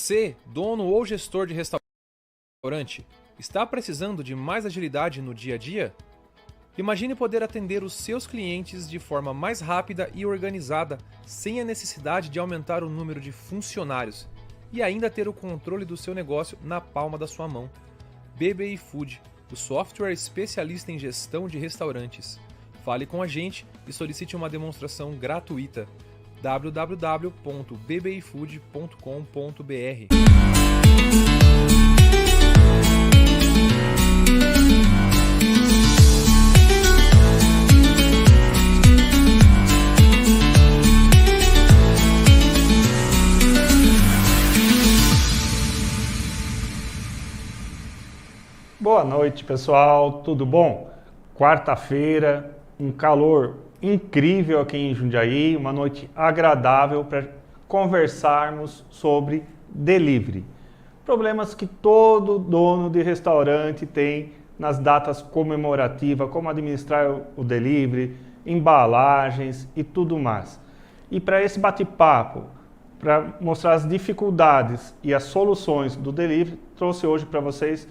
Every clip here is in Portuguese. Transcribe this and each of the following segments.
Você, dono ou gestor de restaurante, está precisando de mais agilidade no dia a dia? Imagine poder atender os seus clientes de forma mais rápida e organizada, sem a necessidade de aumentar o número de funcionários e ainda ter o controle do seu negócio na palma da sua mão. BBI Food, o software especialista em gestão de restaurantes. Fale com a gente e solicite uma demonstração gratuita. www.bbifood.com.br. Boa noite, pessoal, tudo bom? Quarta-feira, um calor incrível aqui em Jundiaí, uma noite agradável para conversarmos sobre delivery. Problemas que todo dono de restaurante tem nas datas comemorativas, como administrar o delivery, embalagens e tudo mais. E para esse bate-papo, para mostrar as dificuldades e as soluções do delivery, trouxe hoje para vocês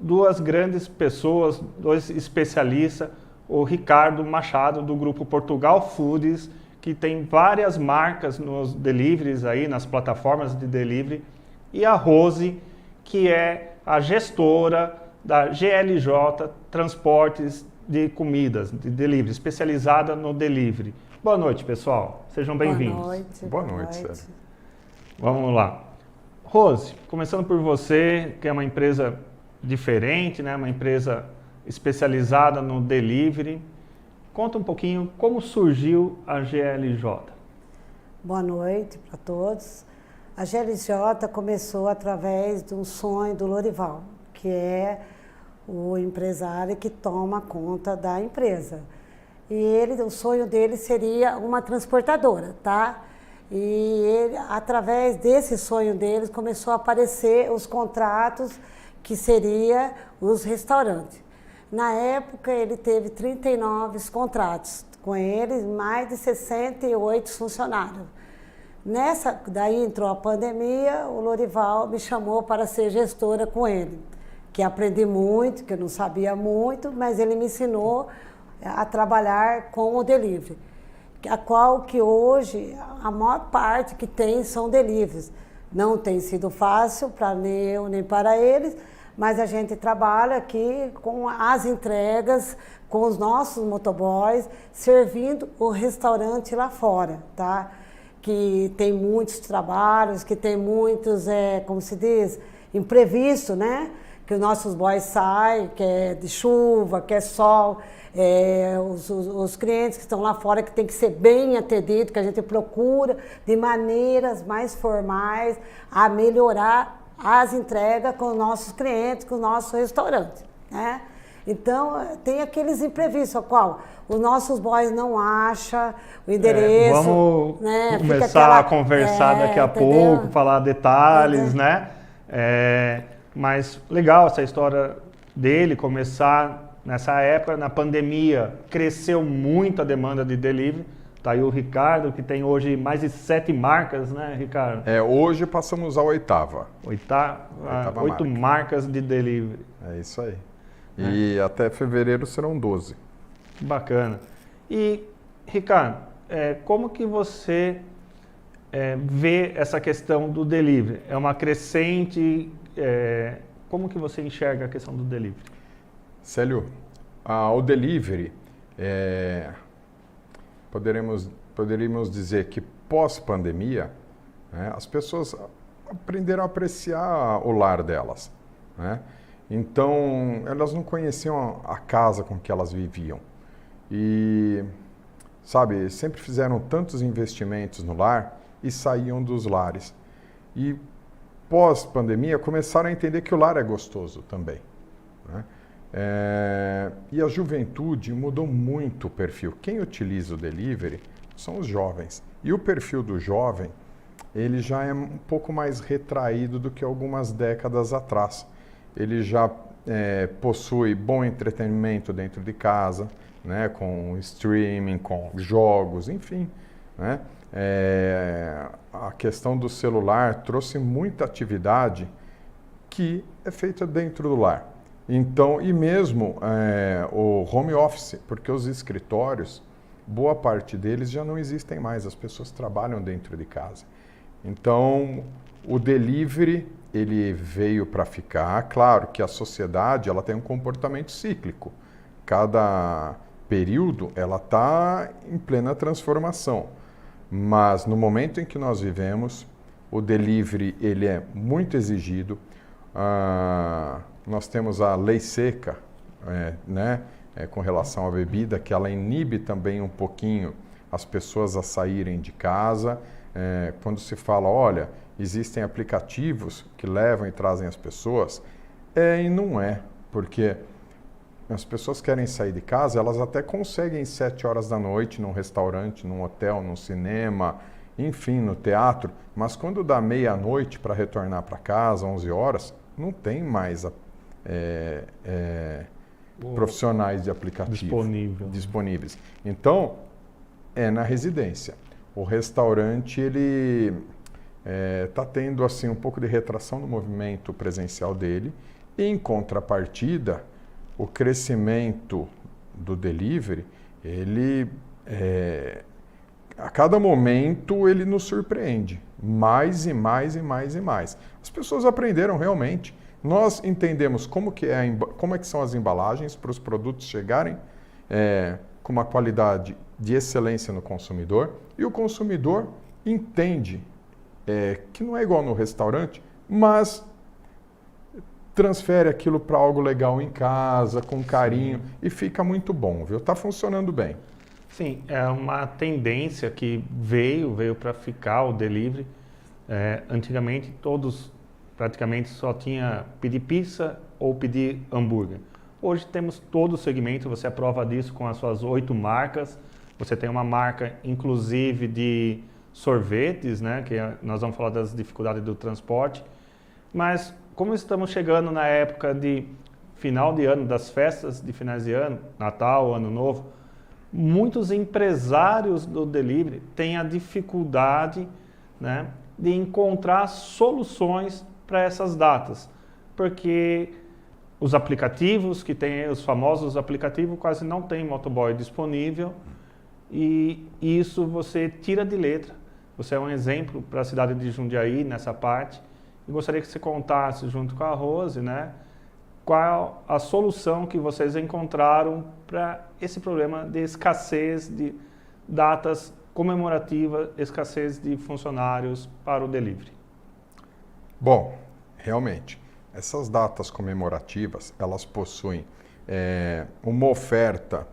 duas grandes pessoas, dois especialistas, o Ricardo Machado, do grupo Portugal Foods, que tem várias marcas nos deliveries aí, nas plataformas de delivery, e a Rose, que é a gestora da GLJ Transportes de Comidas, de delivery, especializada no delivery. Boa noite, pessoal. Sejam bem-vindos. Boa noite. Sérgio. Vamos lá. Rose, começando por você, que é uma empresa diferente, né? Uma empresa especializada no delivery. Conta um pouquinho como surgiu a GLJ. Boa noite para todos. A GLJ começou através de um sonho do Lorival, que é o empresário que toma conta da empresa. E o sonho dele seria uma transportadora, tá? E ele, através desse sonho deles, começou a aparecer os contratos que seria os restaurantes. Na época, ele teve 39 contratos com eles, mais de 68 funcionários. Daí entrou a pandemia, o Lorival me chamou para ser gestora com ele, que aprendi muito, que eu não sabia muito, mas ele me ensinou a trabalhar com o delivery, a qual que hoje a maior parte que tem são deliveries. Não tem sido fácil para nem eu nem para eles, mas a gente trabalha aqui com as entregas, com os nossos motoboys, servindo o restaurante lá fora, tá? Que tem muitos trabalhos, que tem muitos, como se diz, imprevisto, né? Que os nossos boys saem, que é de chuva, que é sol, os clientes que estão lá fora que tem que ser bem atendidos, que a gente procura de maneiras mais formais a melhorar as entregas com os nossos clientes, com o nosso restaurante, né? Então, tem aqueles imprevistos, a qual os nossos boys não acham o endereço. Vamos, né? começar a conversar daqui a pouco, falar detalhes, né? Mas legal essa história dele começar nessa época, na pandemia, cresceu muito a demanda de delivery. Tá aí o Ricardo, que tem hoje mais de 7 marcas, né, Ricardo? Hoje passamos à oitava. Oitava 8 marcas de delivery. É isso aí. E até fevereiro serão 12. Que bacana. E, Ricardo, como que você vê essa questão do delivery? É uma crescente... como que você enxerga a questão do delivery? Célio, o delivery... Poderíamos dizer que pós-pandemia, né, as pessoas aprenderam a apreciar o lar delas, né? Então, elas não conheciam a casa com que elas viviam. E, sabe, sempre fizeram tantos investimentos no lar e saíam dos lares. E pós-pandemia começaram a entender que o lar é gostoso também, né? E a juventude mudou muito o perfil. Quem utiliza o delivery são os jovens. E o perfil do jovem, ele já é um pouco mais retraído do que algumas décadas atrás. Ele já possui bom entretenimento dentro de casa, né, com streaming, com jogos, enfim. né? A questão do celular trouxe muita atividade que é feita dentro do lar. Então, e mesmo o home office, porque os escritórios, boa parte deles já não existem mais, as pessoas trabalham dentro de casa. Então, o delivery, ele veio para ficar. Claro que a sociedade, ela tem um comportamento cíclico. Cada período, ela está em plena transformação. Mas no momento em que nós vivemos, o delivery, ele é muito exigido. Nós temos a lei seca, né, com relação à bebida, que ela inibe também um pouquinho as pessoas a saírem de casa. Quando se fala, olha, existem aplicativos que levam e trazem as pessoas, e não é, porque as pessoas querem sair de casa, elas até conseguem 7 horas da noite num restaurante, num hotel, num cinema, enfim, no teatro, mas quando dá meia-noite para retornar para casa, 11 horas, não tem mais profissionais de aplicativo disponíveis. Então, é na residência. O restaurante, ele está tendo assim, um pouco de retração no movimento presencial dele, e em contrapartida, o crescimento do delivery, ele, a cada momento, ele nos surpreende. Mais e mais e mais e mais. As pessoas aprenderam realmente. Nós entendemos como que são as embalagens para os produtos chegarem com uma qualidade de excelência no consumidor, e o consumidor entende que não é igual no restaurante, mas transfere aquilo para algo legal em casa, com carinho, e fica muito bom, viu? Está funcionando bem. Sim, é uma tendência que veio para ficar o delivery. Antigamente, todos praticamente só tinha pedir pizza ou pedir hambúrguer. Hoje temos todo o segmento, você é prova disso com as suas 8 marcas. Você tem uma marca, inclusive, de sorvetes, né? Que nós vamos falar das dificuldades do transporte. Mas como estamos chegando na época de final de ano, das festas de finais de ano, Natal, Ano Novo, muitos empresários do delivery têm a dificuldade, né, de encontrar soluções para essas datas, porque os aplicativos, que tem os famosos aplicativos, quase não tem motoboy disponível, e isso você tira de letra. Você é um exemplo para a cidade de Jundiaí nessa parte, e gostaria que você contasse junto com a Rose, né, qual a solução que vocês encontraram para esse problema de escassez de datas comemorativas, escassez de funcionários para o delivery. Bom, realmente, essas datas comemorativas, elas possuem uma oferta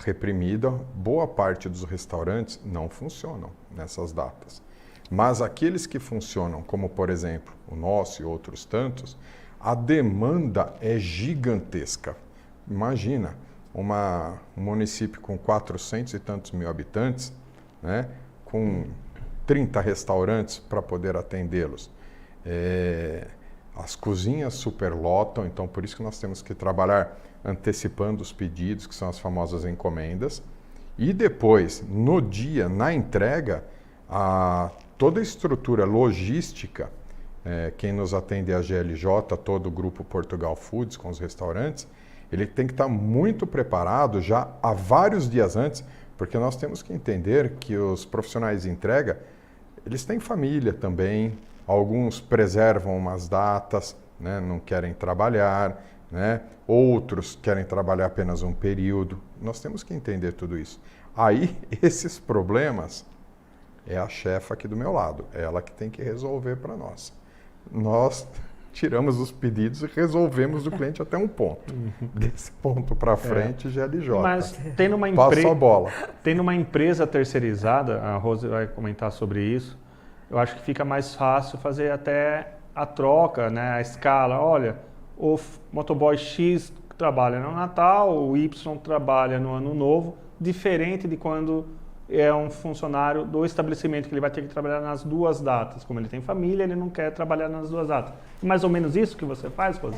reprimida. Boa parte dos restaurantes não funcionam nessas datas. Mas aqueles que funcionam, como por exemplo o nosso e outros tantos, a demanda é gigantesca. Imagina, um município com 400 e tantos mil habitantes, né, com 30 restaurantes para poder atendê-los. As cozinhas superlotam, então por isso que nós temos que trabalhar antecipando os pedidos, que são as famosas encomendas. E depois, no dia, na entrega, toda a estrutura logística, quem nos atende é a GLJ, todo o grupo Portugal Foods com os restaurantes, ele tem que estar muito preparado já há vários dias antes, porque nós temos que entender que os profissionais de entrega, eles têm família também, alguns preservam umas datas, né, não querem trabalhar, né, outros querem trabalhar apenas um período. Nós temos que entender tudo isso. Aí, esses problemas, é a chefa aqui do meu lado, é ela que tem que resolver para nós. Nós tiramos os pedidos e resolvemos o cliente até um ponto. Desse ponto para frente, GLJ. Mas tendo uma Passa a bola. Tendo uma empresa terceirizada, a Rose vai comentar sobre isso, eu acho que fica mais fácil fazer até a troca, né, a escala. Olha, o motoboy X trabalha no Natal, o Y trabalha no Ano Novo, diferente de quando é um funcionário do estabelecimento, que ele vai ter que trabalhar nas 2 datas. Como ele tem família, ele não quer trabalhar nas 2 datas. Mais ou menos isso que você faz, Rose?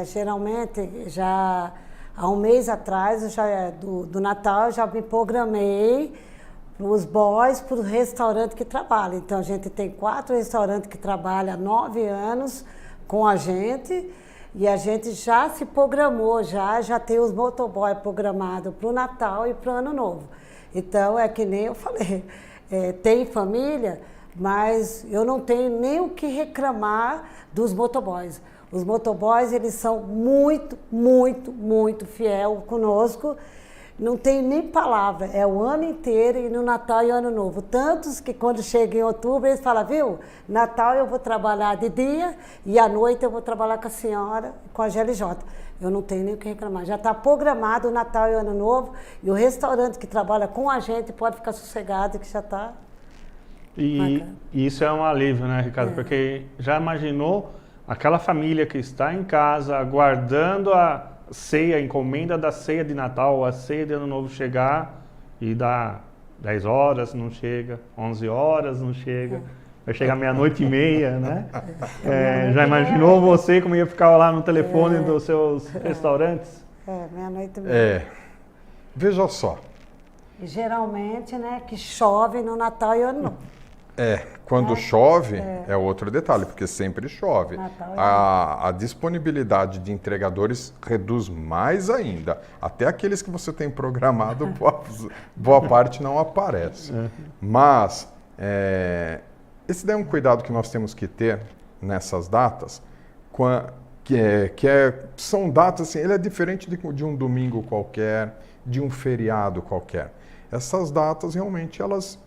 Geralmente, já há um mês atrás, do Natal, eu já me programei os boys, para o restaurante que trabalha. Então, a gente tem 4 restaurantes que trabalham há 9 anos com a gente, e a gente já se programou, já tem os motoboy programados para o Natal e para o Ano Novo. Então, é que nem eu falei, tem família, mas eu não tenho nem o que reclamar dos motoboys. Os motoboys, eles são muito, muito, muito fiel conosco. Não tem nem palavra, é o ano inteiro e no Natal e Ano Novo. Tantos que quando chega em outubro, eles falam, viu, Natal eu vou trabalhar de dia e à noite eu vou trabalhar com a senhora, com a GLJ. Eu não tenho nem o que reclamar. Já está programado o Natal e o Ano Novo e o restaurante que trabalha com a gente pode ficar sossegado que já está E isso é um alívio, né, Ricardo? Porque já imaginou aquela família que está em casa aguardando a ceia, a encomenda da ceia de Natal, a ceia de Ano Novo chegar e dá 10 horas, não chega, 11 horas, não chega, vai chegar meia-noite e meia, né? Já imaginou você como ia ficar lá no telefone dos seus restaurantes? Meia-noite e meia. Veja só. E geralmente, né, que chove no Natal e Ano Novo. Quando chove é outro detalhe, porque sempre chove. A disponibilidade de entregadores reduz mais ainda. Até aqueles que você tem programado, boa parte não aparece. Mas esse daí é um cuidado que nós temos que ter nessas datas, são datas, assim, ele é diferente de um domingo qualquer, de um feriado qualquer. Essas datas realmente elas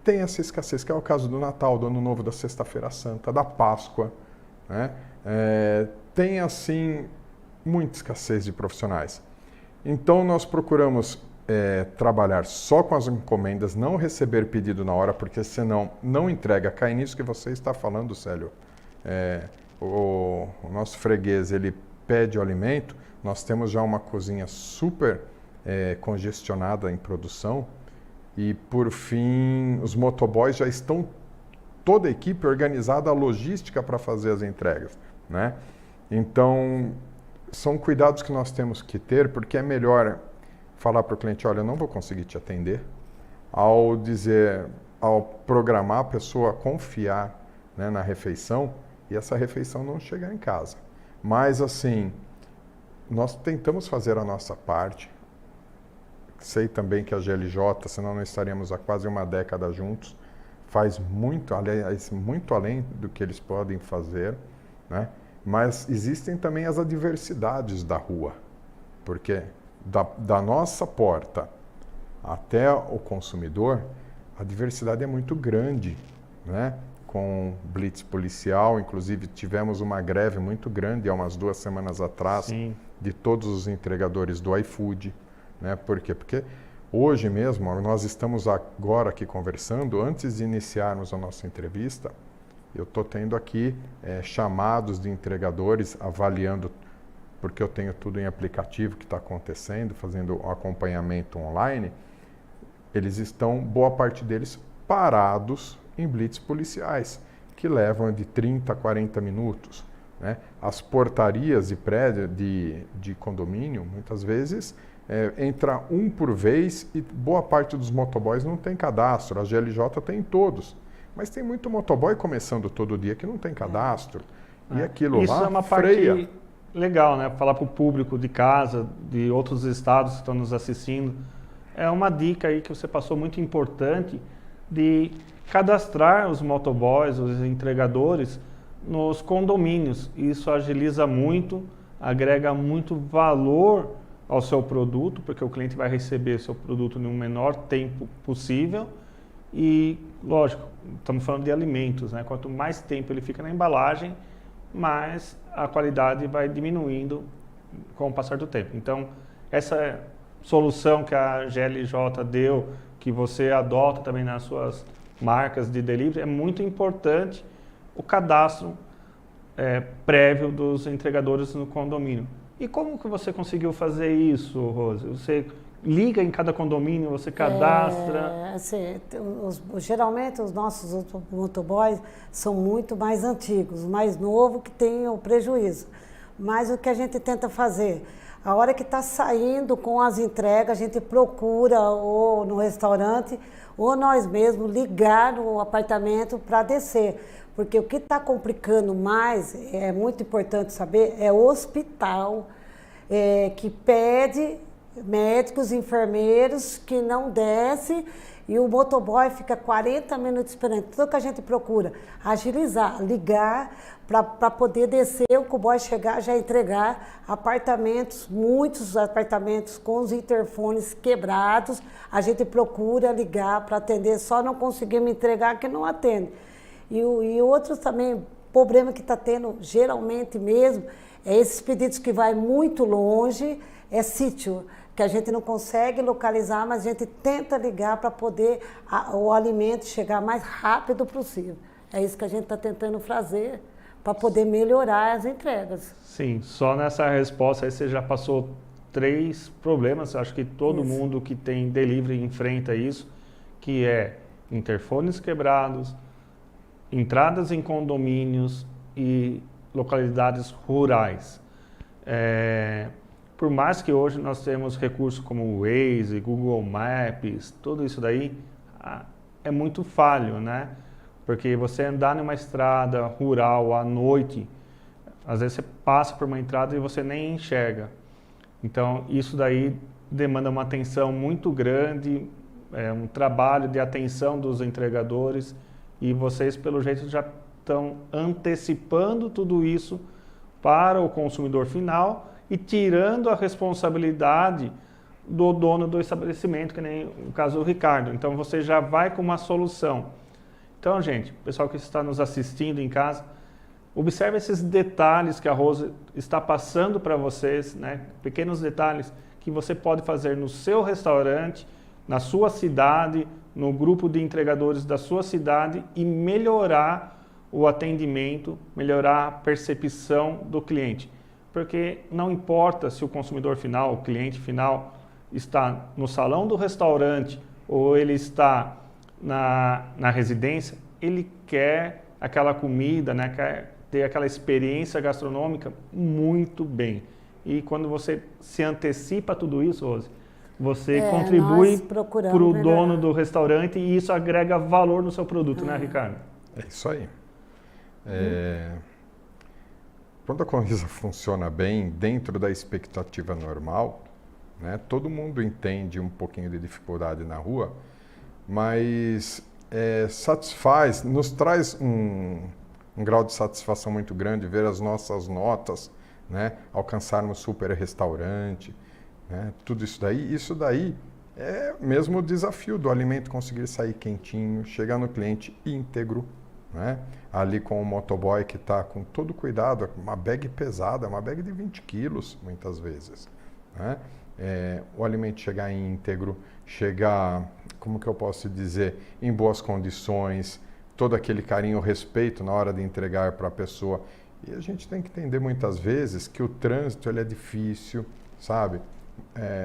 tem essa escassez, que é o caso do Natal, do Ano Novo, da Sexta-feira Santa, da Páscoa, né? Tem, assim, muita escassez de profissionais. Então, nós procuramos trabalhar só com as encomendas, não receber pedido na hora, porque senão não entrega. Cai nisso que você está falando, Célio. O nosso freguês, ele pede o alimento, nós temos já uma cozinha super congestionada em produção, e, por fim, os motoboys já estão, toda a equipe organizada, a logística para fazer as entregas, né? Então, são cuidados que nós temos que ter, porque é melhor falar para o cliente, olha, eu não vou conseguir te atender, ao programar a pessoa confiar, né, na refeição, e essa refeição não chegar em casa. Mas, assim, nós tentamos fazer a nossa parte. Sei também que a GLJ, senão não estaríamos há quase uma década juntos, faz muito, aliás, muito além do que eles podem fazer, né? Mas existem também as adversidades da rua, porque da nossa porta até o consumidor, a diversidade é muito grande, né? Com blitz policial, inclusive tivemos uma greve muito grande há umas 2 semanas atrás. Sim. De todos os entregadores do iFood. Né? Por quê? Porque hoje mesmo, nós estamos agora aqui conversando, antes de iniciarmos a nossa entrevista, eu estou tendo aqui chamados de entregadores avaliando, porque eu tenho tudo em aplicativo que está acontecendo, fazendo o acompanhamento online, eles estão, boa parte deles, parados em blitz policiais, que levam de 30 a 40 minutos. Né? As portarias de prédio, de condomínio, muitas vezes, entra um por vez e boa parte dos motoboys não tem cadastro. A GLJ tem todos. Mas tem muito motoboy começando todo dia que não tem cadastro. E aquilo isso lá é uma freia. Parte legal, né? Falar para o público de casa, de outros estados que estão nos assistindo. É uma dica aí que você passou muito importante de cadastrar os motoboys, os entregadores, nos condomínios. Isso agiliza muito, agrega muito valor ao seu produto, porque o cliente vai receber seu produto no menor tempo possível e, lógico, estamos falando de alimentos, né? Quanto mais tempo ele fica na embalagem, mais a qualidade vai diminuindo com o passar do tempo. Então, essa solução que a GLJ deu, que você adota também nas suas marcas de delivery, é muito importante o cadastro prévio dos entregadores no condomínio. E como que você conseguiu fazer isso, Rose? Você liga em cada condomínio, você cadastra? Assim, geralmente os nossos motoboys são muito mais antigos, mais novos que têm o prejuízo. Mas o que a gente tenta fazer? A hora que está saindo com as entregas, a gente procura ou no restaurante ou nós mesmos ligar no apartamento para descer. Porque o que está complicando mais, é muito importante saber, é o hospital que pede médicos, enfermeiros que não desce e o motoboy fica 40 minutos esperando. Tudo que a gente procura, agilizar, ligar para poder descer, o cowboy chegar, já entregar apartamentos, muitos apartamentos com os interfones quebrados, a gente procura ligar para atender, só não conseguimos entregar que não atende. E outros também, problema que está tendo geralmente mesmo, é esses pedidos que vai muito longe, é sítio, que a gente não consegue localizar, mas a gente tenta ligar para poder o alimento chegar mais rápido possível. É isso que a gente está tentando fazer para poder melhorar as entregas. Sim, só nessa resposta aí você já passou 3 problemas, acho que todo mundo que tem delivery enfrenta isso, que é interfones quebrados, entradas em condomínios e localidades rurais. Por mais que hoje nós temos recursos como o Waze, Google Maps, tudo isso daí é muito falho, né? Porque você andar numa estrada rural à noite, às vezes você passa por uma entrada e você nem enxerga. Então isso daí demanda uma atenção muito grande, um trabalho de atenção dos entregadores, e vocês, pelo jeito, já estão antecipando tudo isso para o consumidor final e tirando a responsabilidade do dono do estabelecimento, que nem o caso do Ricardo. Então, você já vai com uma solução. Então, gente, pessoal que está nos assistindo em casa, observe esses detalhes que a Rose está passando para vocês, né? Pequenos detalhes que você pode fazer no seu restaurante, na sua cidade, no grupo de entregadores da sua cidade e melhorar o atendimento, melhorar a percepção do cliente. Porque não importa se o consumidor final, o cliente final, está no salão do restaurante ou ele está na residência, ele quer aquela comida, né, quer ter aquela experiência gastronômica muito bem. E quando você se antecipa a tudo isso, Rose, você contribui para o dono do restaurante e isso agrega valor no seu produto, né, Ricardo? É isso aí. Quando a Convisa funciona bem, dentro da expectativa normal, né, todo mundo entende um pouquinho de dificuldade na rua, mas satisfaz, nos traz um grau de satisfação muito grande ver as nossas notas, né, alcançarmos super restaurante, né, tudo isso daí é mesmo o desafio do alimento conseguir sair quentinho, chegar no cliente íntegro, né, ali com o motoboy que está com todo cuidado, uma bag pesada, uma bag de 20 quilos muitas vezes, né, o alimento chegar íntegro, chegar, como que eu posso dizer, em boas condições, todo aquele carinho, respeito na hora de entregar para a pessoa. E a gente tem que entender muitas vezes que o trânsito ele é difícil, sabe?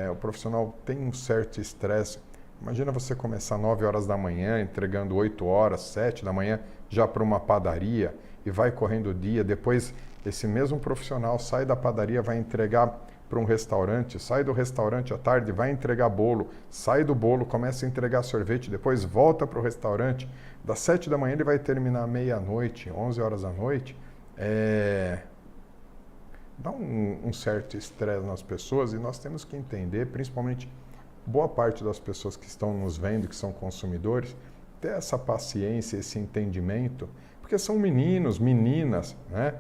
O profissional tem um certo estresse. Imagina você começar 9 horas da manhã, entregando 8 horas, 7 da manhã, já para uma padaria e vai correndo o dia. Depois, esse mesmo profissional sai da padaria, vai entregar para um restaurante, sai do restaurante à tarde, vai entregar bolo, sai do bolo, começa a entregar sorvete, depois volta para o restaurante. Das 7 da manhã ele vai terminar meia-noite, 11 horas da noite. Dá um certo estresse nas pessoas e nós temos que entender, principalmente boa parte das pessoas que estão nos vendo, que são consumidores, ter essa paciência, esse entendimento, porque são meninos, meninas, né,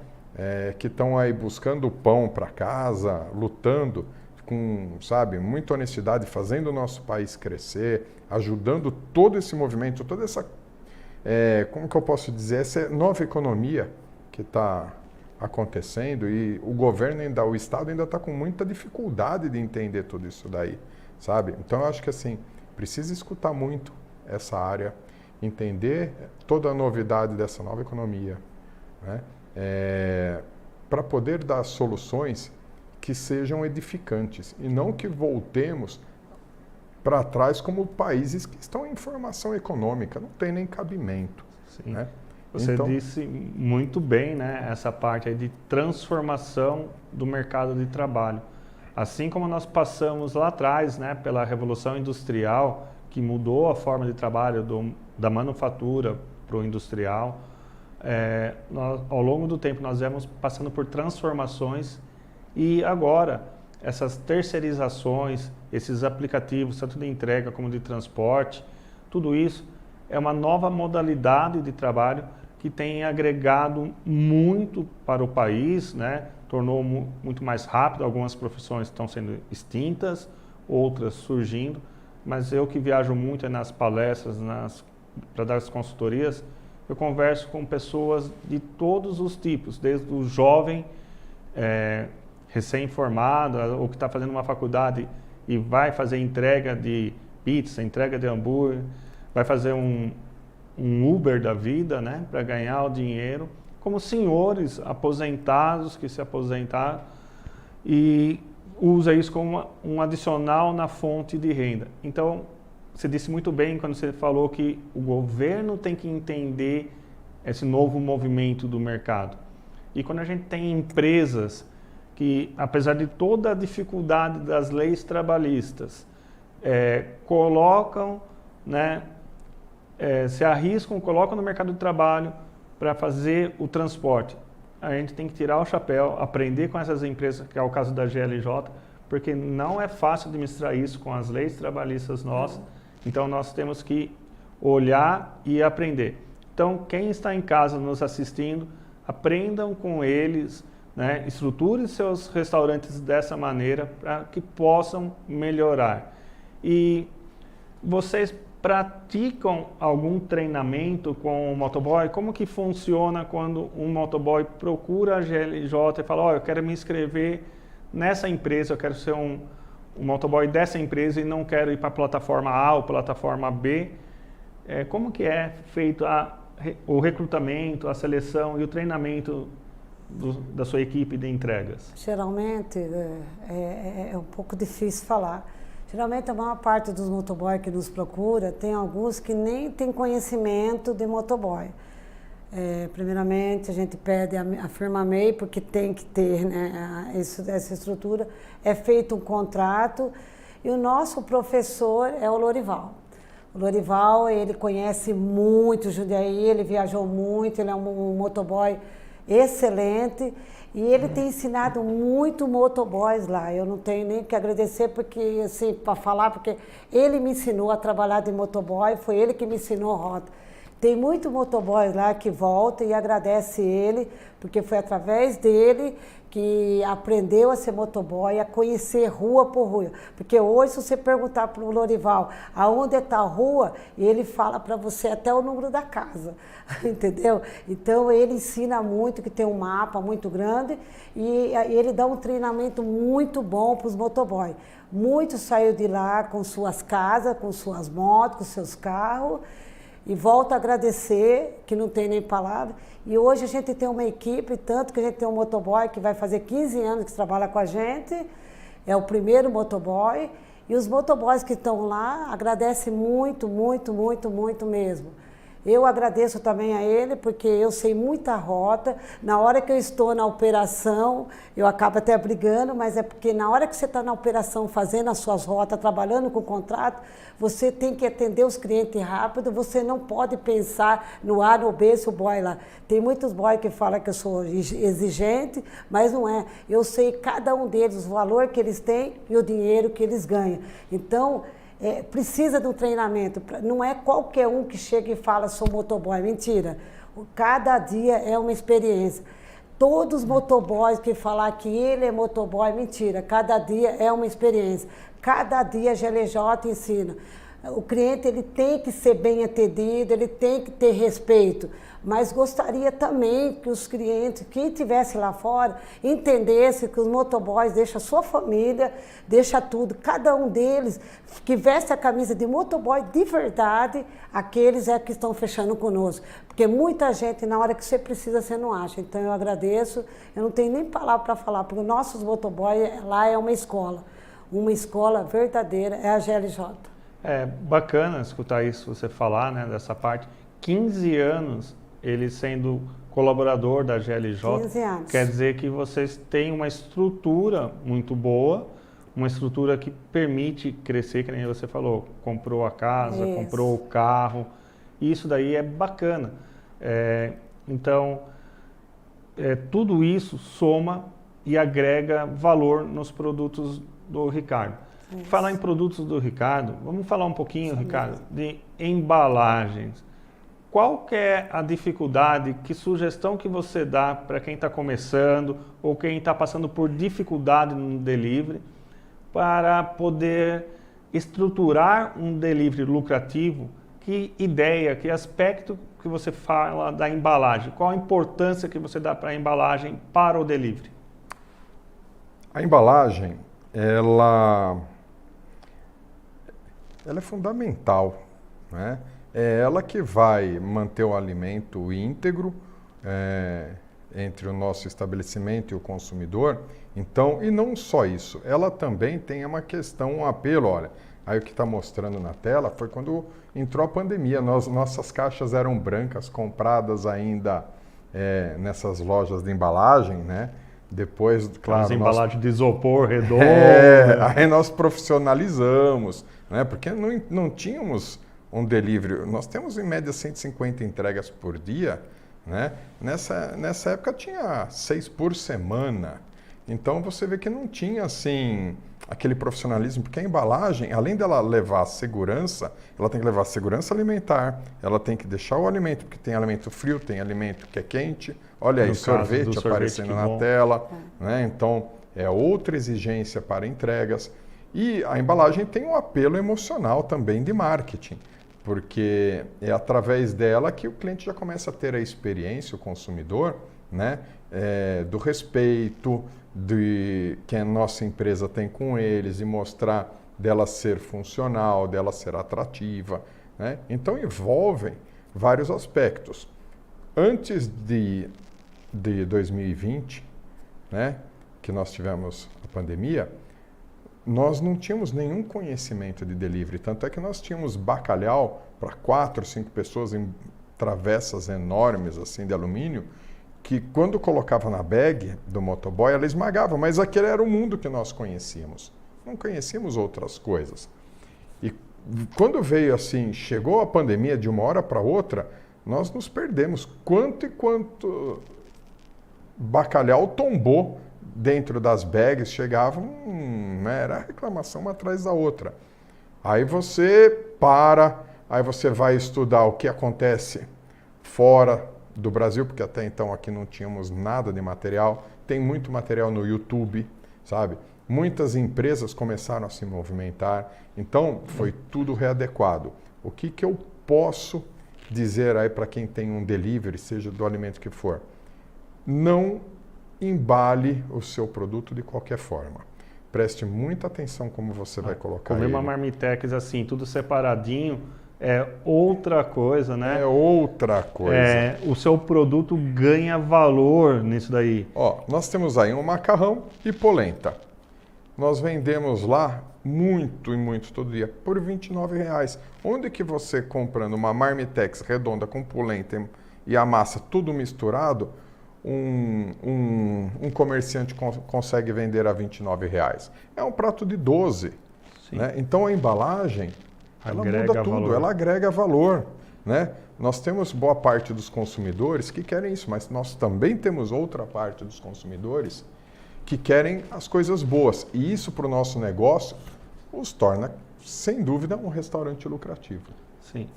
que estão aí buscando o pão para casa, lutando com, sabe, muita honestidade, fazendo o nosso país crescer, ajudando todo esse movimento, toda essa, como que eu posso dizer, essa nova economia que está acontecendo e o governo ainda, o Estado ainda está com muita dificuldade de entender tudo isso daí, sabe? Então eu acho que assim, precisa escutar muito essa área, entender toda a novidade dessa nova economia, né? Para poder dar soluções que sejam edificantes e não que voltemos para trás como países que estão em formação econômica, não tem nem cabimento. Sim. Né? Você então, disse muito bem, né, essa parte aí de transformação do mercado de trabalho. Assim como nós passamos lá atrás, né, pela Revolução Industrial, que mudou a forma de trabalho da manufatura para o industrial, ao longo do tempo nós viemos passando por transformações e agora essas terceirizações, esses aplicativos, tanto de entrega como de transporte, tudo isso é uma nova modalidade de trabalho que tem agregado muito para o país, né? Tornou muito mais rápido, algumas profissões estão sendo extintas, outras surgindo, mas eu que viajo muito nas palestras, para dar as consultorias, eu converso com pessoas de todos os tipos, desde o jovem, recém-formado, ou que está fazendo uma faculdade e vai fazer entrega de pizza, entrega de hambúrguer, vai fazer um Uber da vida, né, para ganhar o dinheiro, como senhores aposentados que se aposentaram e usa isso como um adicional na fonte de renda. Então, você disse muito bem quando você falou que o governo tem que entender esse novo movimento do mercado. E quando a gente tem empresas que, apesar de toda a dificuldade das leis trabalhistas, colocam, né, se arriscam, colocam no mercado de trabalho para fazer o transporte. A gente tem que tirar o chapéu, aprender com essas empresas, que é o caso da GLJ, porque não é fácil administrar isso com as leis trabalhistas nossas. Então, nós temos que olhar e aprender. Então, quem está em casa nos assistindo, aprendam com eles, né? Estruturem seus restaurantes dessa maneira para que possam melhorar. E vocês praticam algum treinamento com o motoboy? Como que funciona quando um motoboy procura a GLJ e fala, eu quero me inscrever nessa empresa, eu quero ser um motoboy dessa empresa e não quero ir para a plataforma A ou plataforma B. Como que é feito o recrutamento, a seleção e o treinamento da sua equipe de entregas? Geralmente é um pouco difícil falar. Geralmente a maior parte dos motoboy que nos procura, tem alguns que nem tem conhecimento de motoboy. Primeiramente a gente pede a firma MEI, porque tem que ter, né, essa estrutura. É feito um contrato e o nosso professor é o Lorival. O Lorival, ele conhece muito o Jundiaí, ele viajou muito, ele é um motoboy excelente e ele tem ensinado muito motoboys lá. Eu não tenho nem que agradecer porque, assim, para falar, porque ele me ensinou a trabalhar de motoboy, foi ele que me ensinou a rota. Tem muito motoboy lá que volta e agradece ele, porque foi através dele que aprendeu a ser motoboy, a conhecer rua por rua. Porque hoje, se você perguntar para o Lorival aonde está a rua, ele fala para você até o número da casa, entendeu? Então, ele ensina muito, que tem um mapa muito grande, e ele dá um treinamento muito bom para os motoboys. Muitos saíram de lá com suas casas, com suas motos, com seus carros, e volto a agradecer, que não tem nem palavra. E hoje a gente tem uma equipe, tanto que a gente tem um motoboy que vai fazer 15 anos que trabalha com a gente, é o primeiro motoboy, e os motoboys que estão lá agradecem muito, muito, muito, muito mesmo. Eu agradeço também a ele, porque eu sei muita rota. Na hora que eu estou na operação, eu acabo até brigando, mas é porque na hora que você está na operação, fazendo as suas rotas, trabalhando com o contrato, você tem que atender os clientes rápido, você não pode pensar no A, no B, se o boy lá. Tem muitos boys que falam que eu sou exigente, mas não é. Eu sei cada um deles, o valor que eles têm e o dinheiro que eles ganham. Então, precisa de um treinamento, não é qualquer um que chega e fala sou motoboy, mentira. Cada dia é uma experiência. Todos os motoboys que falar que ele é motoboy, mentira. Cada dia é uma experiência. Cada dia a GLJ ensina. O cliente ele tem que ser bem atendido, ele tem que ter respeito. Mas gostaria também que os clientes, quem estivesse lá fora, entendesse que os motoboys deixam a sua família, deixa tudo. Cada um deles que veste a camisa de motoboy de verdade, aqueles é que estão fechando conosco. Porque muita gente, na hora que você precisa, você não acha. Então eu agradeço, eu não tenho nem palavra para falar, porque os nossos motoboys lá é uma escola verdadeira, é a GLJ. É bacana escutar isso, você falar, né, dessa parte. 15 anos ele sendo colaborador da GLJ, 15 anos. Quer dizer que vocês têm uma estrutura muito boa, uma estrutura que permite crescer, que nem você falou, comprou a casa, Isso. comprou o carro, isso daí é bacana. Então, tudo isso soma e agrega valor nos produtos do Ricardo. Isso. Falar em produtos do Ricardo, vamos falar um pouquinho, Ricardo, de embalagens. Qual que é a dificuldade, que sugestão que você dá para quem está começando ou quem está passando por dificuldade no delivery para poder estruturar um delivery lucrativo? Que ideia, que aspecto que você fala da embalagem? Qual a importância que você dá para a embalagem para o delivery? A embalagem, ela é fundamental, né? É ela que vai manter o alimento íntegro entre o nosso estabelecimento e o consumidor. Então, e não só isso, ela também tem uma questão, um apelo, olha, aí o que está mostrando na tela foi quando entrou a pandemia, nossas caixas eram brancas, compradas ainda nessas lojas de embalagem, né? Depois, claro... As embalagens de isopor redondo. Aí nós profissionalizamos, né? Porque não tínhamos um delivery. Nós temos em média 150 entregas por dia, né? Nessa época tinha 6 por semana. Então você vê que não tinha assim aquele profissionalismo, porque a embalagem, além dela levar segurança, ela tem que levar segurança alimentar, ela tem que deixar o alimento, porque tem alimento frio, tem alimento que é quente. Olha aí, sorvete aparecendo na tela, né? Então é outra exigência para entregas. E a embalagem tem um apelo emocional também de marketing, porque é através dela que o cliente já começa a ter a experiência, o consumidor, né? Do respeito que a nossa empresa tem com eles e mostrar dela ser funcional, dela ser atrativa, né? Então envolvem vários aspectos. Antes de 2020, né, que nós tivemos a pandemia, nós não tínhamos nenhum conhecimento de delivery, tanto é que nós tínhamos bacalhau para 4, 5 pessoas em travessas enormes assim de alumínio, que quando colocava na bag do motoboy, ela esmagava, mas aquele era o mundo que nós conhecíamos. Não conhecíamos outras coisas. E quando veio assim, chegou a pandemia de uma hora para outra, nós nos perdemos. Quanto bacalhau tombou dentro das bags, chegavam, era reclamação uma atrás da outra. Aí você aí você vai estudar o que acontece fora do Brasil, porque até então aqui não tínhamos nada de material. Tem muito material no YouTube, sabe? Muitas empresas começaram a se movimentar, então foi tudo readequado. O que eu posso dizer aí para quem tem um delivery, seja do alimento que for? Não embale o seu produto de qualquer forma. Preste muita atenção como você vai colocar Comer ele. uma marmitex assim, tudo separadinho, é outra coisa, né? É outra coisa. O seu produto ganha valor nisso daí. Ó, nós temos aí um macarrão e polenta. Nós vendemos lá muito e muito todo dia por R$29. Onde que você comprando uma marmitex redonda com polenta e a massa tudo misturado, um comerciante consegue vender a R$29? É um prato de 12. Né? Então a embalagem, ela muda tudo, valor. Ela agrega valor. Né? Nós temos boa parte dos consumidores que querem isso, mas nós também temos outra parte dos consumidores que querem as coisas boas. E isso para o nosso negócio os torna, sem dúvida, um restaurante lucrativo. Sim.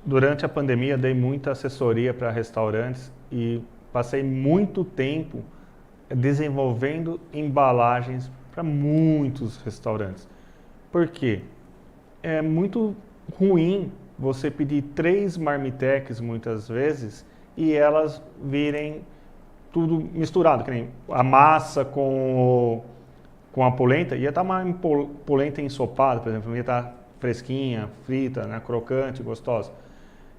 Durante a pandemia dei muita assessoria para restaurantes e passei muito tempo desenvolvendo embalagens para muitos restaurantes. Por quê? É muito ruim você pedir 3 marmitex muitas vezes e elas virem tudo misturado, que nem a massa com a polenta, ia estar uma polenta ensopada, por exemplo, ia estar fresquinha, frita, né, crocante, gostosa.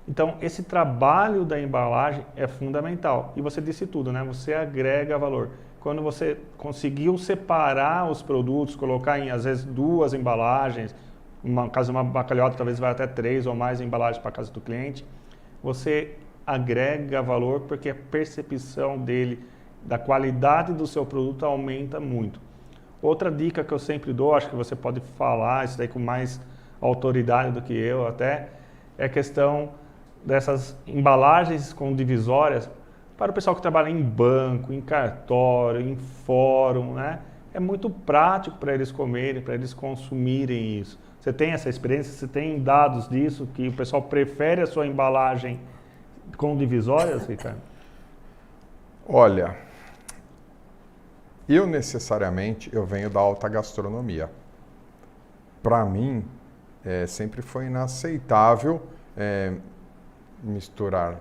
Então, esse trabalho da embalagem é fundamental. E você disse tudo, né? Você agrega valor. Quando você conseguiu separar os produtos, colocar em, às vezes, 2 embalagens, caso uma bacalhota, talvez vai até 3 ou mais embalagens para a casa do cliente, você agrega valor porque a percepção dele, da qualidade do seu produto aumenta muito. Outra dica que eu sempre dou, acho que você pode falar isso daí com mais autoridade do que eu até, é a questão dessas embalagens com divisórias para o pessoal que trabalha em banco, em cartório, em fórum, né? É muito prático para eles comerem, para eles consumirem isso. Você tem essa experiência? Você tem dados disso, que o pessoal prefere a sua embalagem com divisórias, Ricardo? Olha, eu necessariamente venho da alta gastronomia. Para mim, sempre foi inaceitável misturar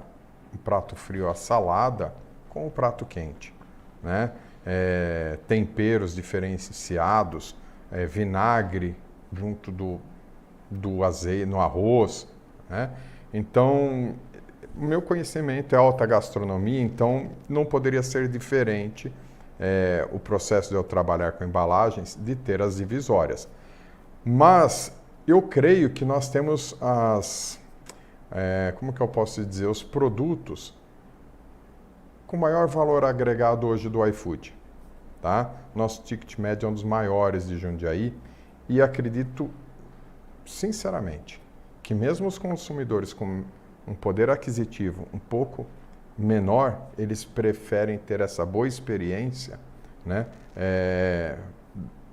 um prato frio, a salada, com o prato quente, né? Temperos diferenciados, vinagre junto do azeite no arroz, né? Então, o meu conhecimento é alta gastronomia, então não poderia ser diferente o processo de eu trabalhar com embalagens, de ter as divisórias. Mas eu creio que nós temos como que eu posso dizer, os produtos com maior valor agregado hoje do iFood, tá? Nosso ticket médio é um dos maiores de Jundiaí e acredito, sinceramente, que mesmo os consumidores com um poder aquisitivo um pouco menor, eles preferem ter essa boa experiência, né?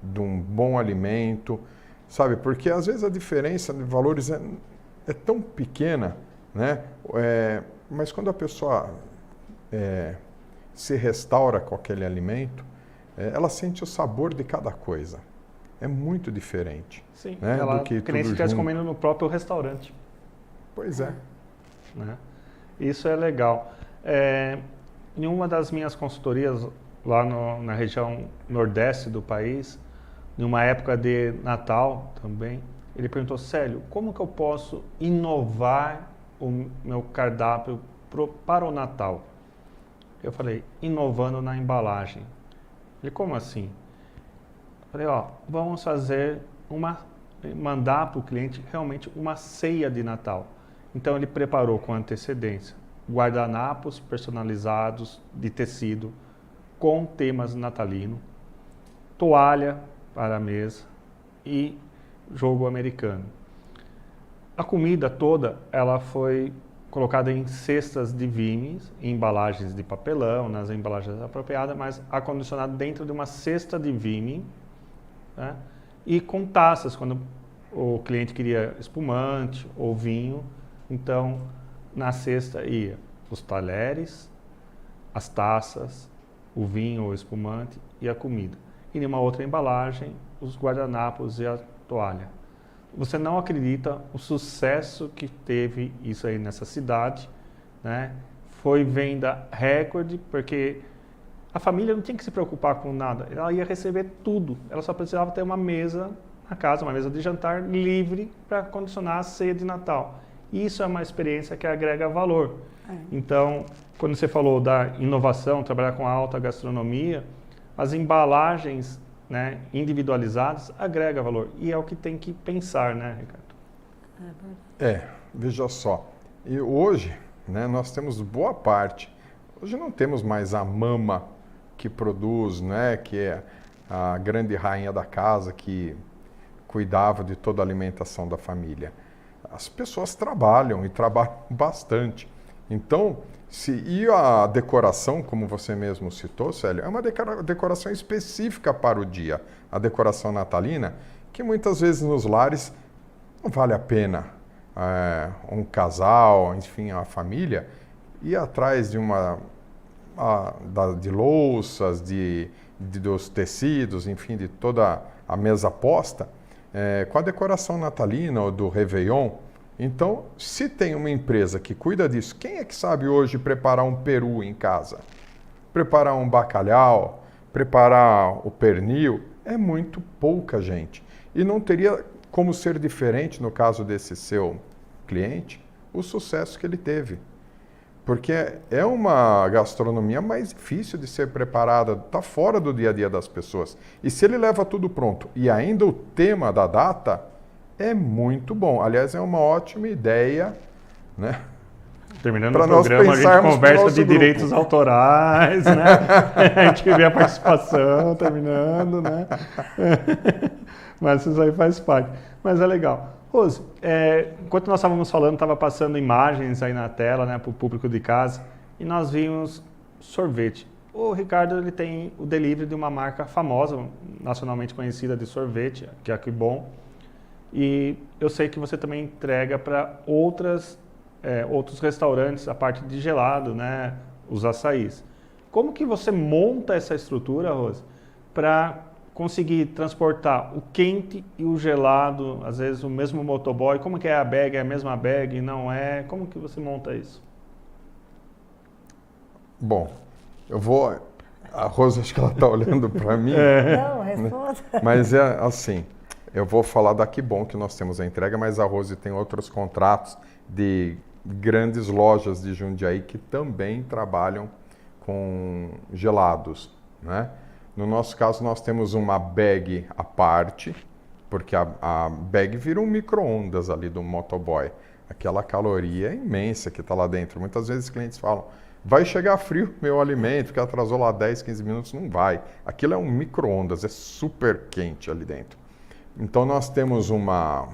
De um bom alimento, sabe? Porque às vezes a diferença de valores é tão pequena, né? Mas quando a pessoa se restaura com aquele alimento, ela sente o sabor de cada coisa. É muito diferente. Sim, né? ela Do que nem se estivesse comendo no próprio restaurante. Pois é. Né? Isso é legal. Em uma das minhas consultorias lá na região nordeste do país, em uma época de Natal também, ele perguntou: Célio, como que eu posso inovar o meu cardápio para o Natal? Eu falei: inovando na embalagem. Ele: como assim? Eu falei: vamos fazer mandar para o cliente realmente uma ceia de Natal. Então ele preparou com antecedência guardanapos personalizados de tecido com temas natalino, toalha para a mesa e jogo americano. A comida toda ela foi colocada em cestas de vimes, em embalagens de papelão, nas embalagens apropriadas, mas acondicionada dentro de uma cesta de vime, né? E com taças, quando o cliente queria espumante ou vinho, então na cesta ia os talheres, as taças, o vinho ou espumante e a comida. E em uma outra embalagem, os guardanapos e a toalha. Você não acredita o sucesso que teve isso aí nessa cidade, né? Foi venda recorde, porque a família não tinha que se preocupar com nada. Ela ia receber tudo. Ela só precisava ter uma mesa na casa, uma mesa de jantar livre para condicionar a ceia de Natal. Isso é uma experiência que agrega valor. Então, quando você falou da inovação, trabalhar com a alta gastronomia, as embalagens, né, individualizadas agrega valor. E é o que tem que pensar, né, Ricardo? Veja só. E hoje, né, nós temos boa parte. Hoje não temos mais a mama que produz, né, que é a grande rainha da casa que cuidava de toda a alimentação da família. As pessoas trabalham e trabalham bastante. Então, e a decoração, como você mesmo citou, Célio, é uma decoração específica para o dia. A decoração natalina, que muitas vezes nos lares não vale a pena um casal, enfim, a família, ir atrás de louças, dos tecidos, enfim, de toda a mesa posta, com a decoração natalina ou do Réveillon. Então, se tem uma empresa que cuida disso, quem é que sabe hoje preparar um peru em casa? Preparar um bacalhau, preparar o pernil? É muito pouca gente. E não teria como ser diferente no caso desse seu cliente, o sucesso que ele teve. Porque é uma gastronomia mais difícil de ser preparada, está fora do dia a dia das pessoas. E se ele leva tudo pronto e ainda o tema da data, é muito bom. Aliás, é uma ótima ideia, né? Terminando Pra o nós programa, a gente pensarmos pro conversa nosso de grupo. direitos autorais, né? A gente vê a participação terminando, né? Mas isso aí faz parte. Mas é legal. Rose, enquanto nós estávamos falando, estava passando imagens aí na tela, né, para o público de casa, e nós vimos sorvete. O Ricardo, ele tem o delivery de uma marca famosa, nacionalmente conhecida de sorvete, que é a Que Bom. E eu sei que você também entrega para outros restaurantes, a parte de gelado, né, os açaís. Como que você monta essa estrutura, Rose, para conseguir transportar o quente e o gelado, às vezes o mesmo motoboy? Como que é a bag? É a mesma bag? Não é? Como que você monta isso? Bom, a Rosa, acho que ela está olhando para mim. Não, responda. Mas é assim, eu vou falar da Que Bom que nós temos a entrega, mas a Rose tem outros contratos de grandes lojas de Jundiaí que também trabalham com gelados, né? No nosso caso, nós temos uma bag à parte, porque a bag vira um micro-ondas ali do motoboy. Aquela caloria imensa que está lá dentro. Muitas vezes os clientes falam, vai chegar frio meu alimento, que atrasou lá 10, 15 minutos. Não vai. Aquilo é um micro-ondas, é super quente ali dentro. Então nós temos uma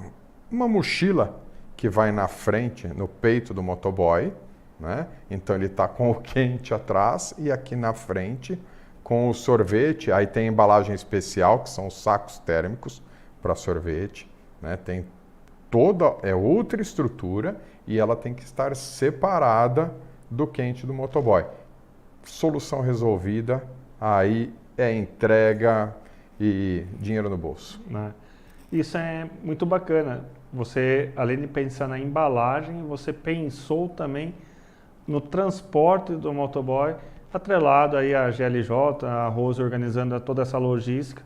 mochila que vai na frente, no peito do motoboy, né? Então ele está com o quente atrás e aqui na frente com o sorvete. Aí tem embalagem especial, que são os sacos térmicos para sorvete, né? Tem é outra estrutura e ela tem que estar separada do quente do motoboy. Solução resolvida, aí é entrega e dinheiro no bolso. Né? Isso é muito bacana. Você, além de pensar na embalagem, você pensou também no transporte do motoboy, atrelado aí a GLJ, a Rose organizando toda essa logística.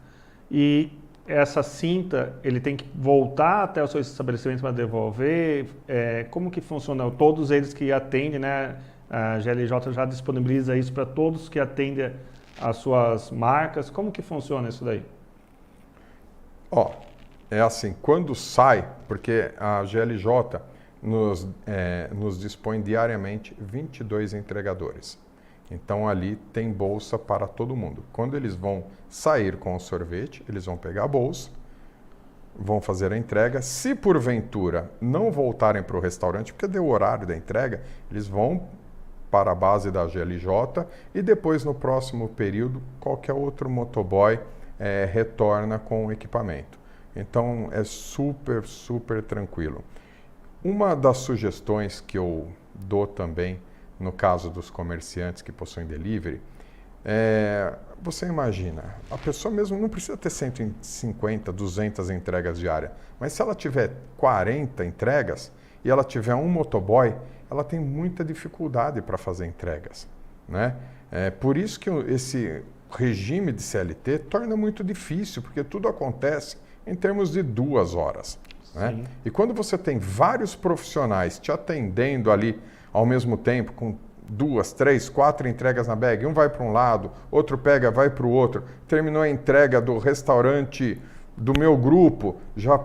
E essa cinta, ele tem que voltar até o seu estabelecimento para devolver? Como que funciona? Todos eles que atendem, né? A GLJ já disponibiliza isso para todos que atendem as suas marcas. Como que funciona isso daí? É assim, quando sai, porque a GLJ nos dispõe diariamente 22 entregadores. Então ali tem bolsa para todo mundo. Quando eles vão sair com o sorvete, eles vão pegar a bolsa, vão fazer a entrega. Se porventura não voltarem para o restaurante, porque deu o horário da entrega, eles vão para a base da GLJ e depois no próximo período qualquer outro motoboy retorna com o equipamento. Então é super, super tranquilo. Uma das sugestões que eu dou também no caso dos comerciantes que possuem delivery, você imagina, a pessoa mesmo não precisa ter 150, 200 entregas diárias, mas se ela tiver 40 entregas e ela tiver um motoboy, ela tem muita dificuldade para fazer entregas, né? Por isso que esse regime de CLT torna muito difícil, porque tudo acontece em termos de 2 horas, né? E quando você tem vários profissionais te atendendo ali ao mesmo tempo, com 2, 3, 4 entregas na bag, um vai para um lado, outro pega, vai para o outro, terminou a entrega do restaurante do meu grupo, já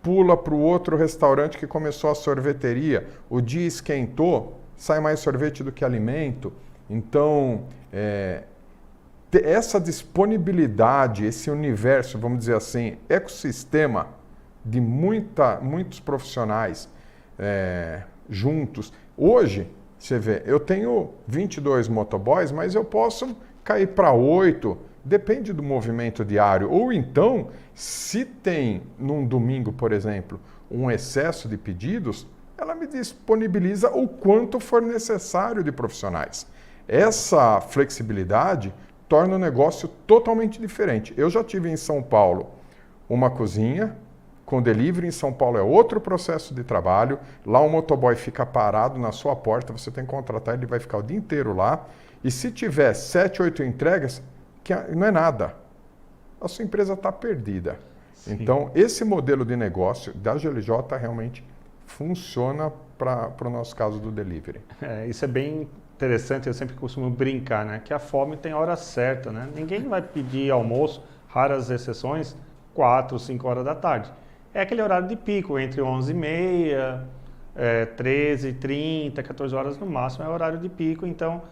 pula para o outro restaurante que começou a sorveteria, o dia esquentou, sai mais sorvete do que alimento. Então, essa disponibilidade, esse universo, vamos dizer assim, ecossistema de muitos profissionais juntos. Hoje, você vê, eu tenho 22 motoboys, mas eu posso cair para 8, depende do movimento diário. Ou então, se tem num domingo, por exemplo, um excesso de pedidos, ela me disponibiliza o quanto for necessário de profissionais. Essa flexibilidade torna o negócio totalmente diferente. Eu já tive em São Paulo uma cozinha, com delivery em São Paulo é outro processo de trabalho. Lá o motoboy fica parado na sua porta, você tem que contratar, ele vai ficar o dia inteiro lá. E se tiver 7, 8 entregas, que não é nada, a sua empresa está perdida. Sim. Então, esse modelo de negócio da GLJ realmente funciona para o nosso caso do delivery. Isso é bem interessante, eu sempre costumo brincar, né? Que a fome tem hora certa, né? Ninguém vai pedir almoço, raras exceções, 4, 5 horas da tarde. É aquele horário de pico, entre 11h30, 13h30, 14 horas no máximo é horário de pico. Então,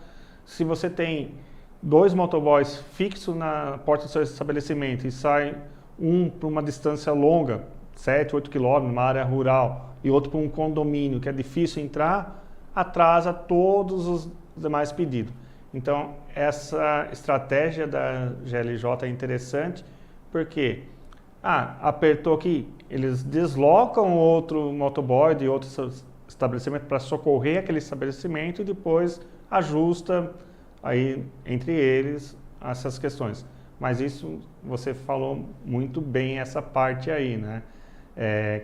se você tem 2 motoboys fixos na porta do seu estabelecimento e sai um para uma distância longa, 7, 8 quilômetros, numa área rural, e outro para um condomínio que é difícil entrar, atrasa todos os demais pedidos. Então, essa estratégia da GLJ é interessante, porque apertou aqui, eles deslocam outro motoboy de outro estabelecimento para socorrer aquele estabelecimento e depois ajusta aí entre eles essas questões. Mas isso você falou muito bem essa parte aí, né?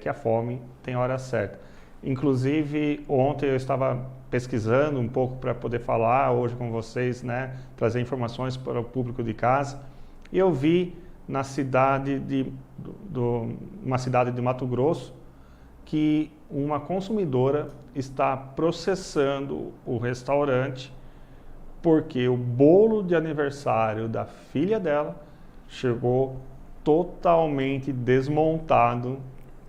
Que a fome tem hora certa. Inclusive, ontem eu estava pesquisando um pouco para poder falar hoje com vocês, né? Trazer informações para o público de casa. E eu vi na cidade uma cidade de Mato Grosso que uma consumidora está processando o restaurante porque o bolo de aniversário da filha dela chegou totalmente desmontado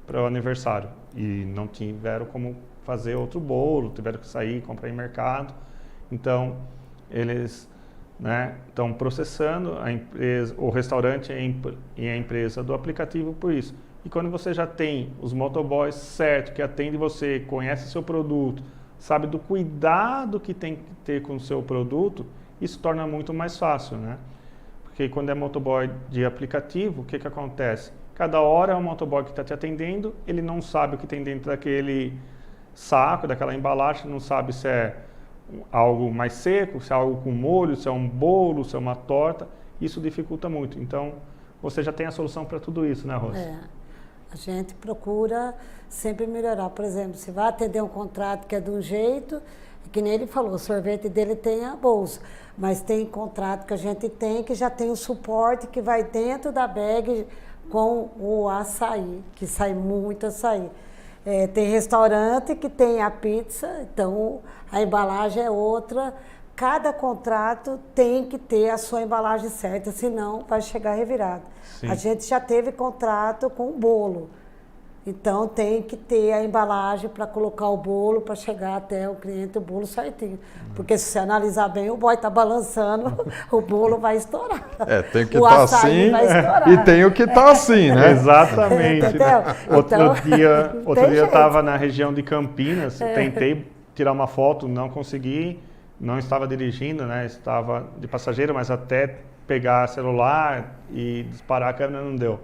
para o aniversário e não tiveram como fazer outro bolo, tiveram que sair, comprar em mercado. Então, eles estão processando a empresa, o restaurante e a empresa do aplicativo por isso. E quando você já tem os motoboys certos, que atendem você, conhece seu produto, sabe do cuidado que tem que ter com o seu produto, isso torna muito mais fácil, né? Porque quando é motoboy de aplicativo, o que acontece? Cada hora é um motoboy que está te atendendo, ele não sabe o que tem dentro daquele saco, daquela embalagem, não sabe se é algo mais seco, se é algo com molho, se é um bolo, se é uma torta. Isso dificulta muito. Então, você já tem a solução para tudo isso, né, Rose? A gente procura sempre melhorar. Por exemplo, se vai atender um contrato que é de um jeito, que nem ele falou, o sorvete dele tem a bolsa, mas tem contrato que a gente tem que já tem o suporte que vai dentro da bag com o açaí, que sai muito açaí. Tem restaurante que tem a pizza, então a embalagem é outra. Cada contrato tem que ter a sua embalagem certa, senão vai chegar revirado. Sim. A gente já teve contrato com bolo, então tem que ter a embalagem para colocar o bolo, para chegar até o cliente o bolo certinho. Porque se você analisar bem, o boy está balançando, o bolo vai estourar. Tem que estar assim e tem o que estar assim, né? Exatamente. Outro dia eu estava na região de Campinas, tentei tirar uma foto, não consegui. Não estava dirigindo, né? Estava de passageiro, mas até pegar celular e disparar a câmera não deu.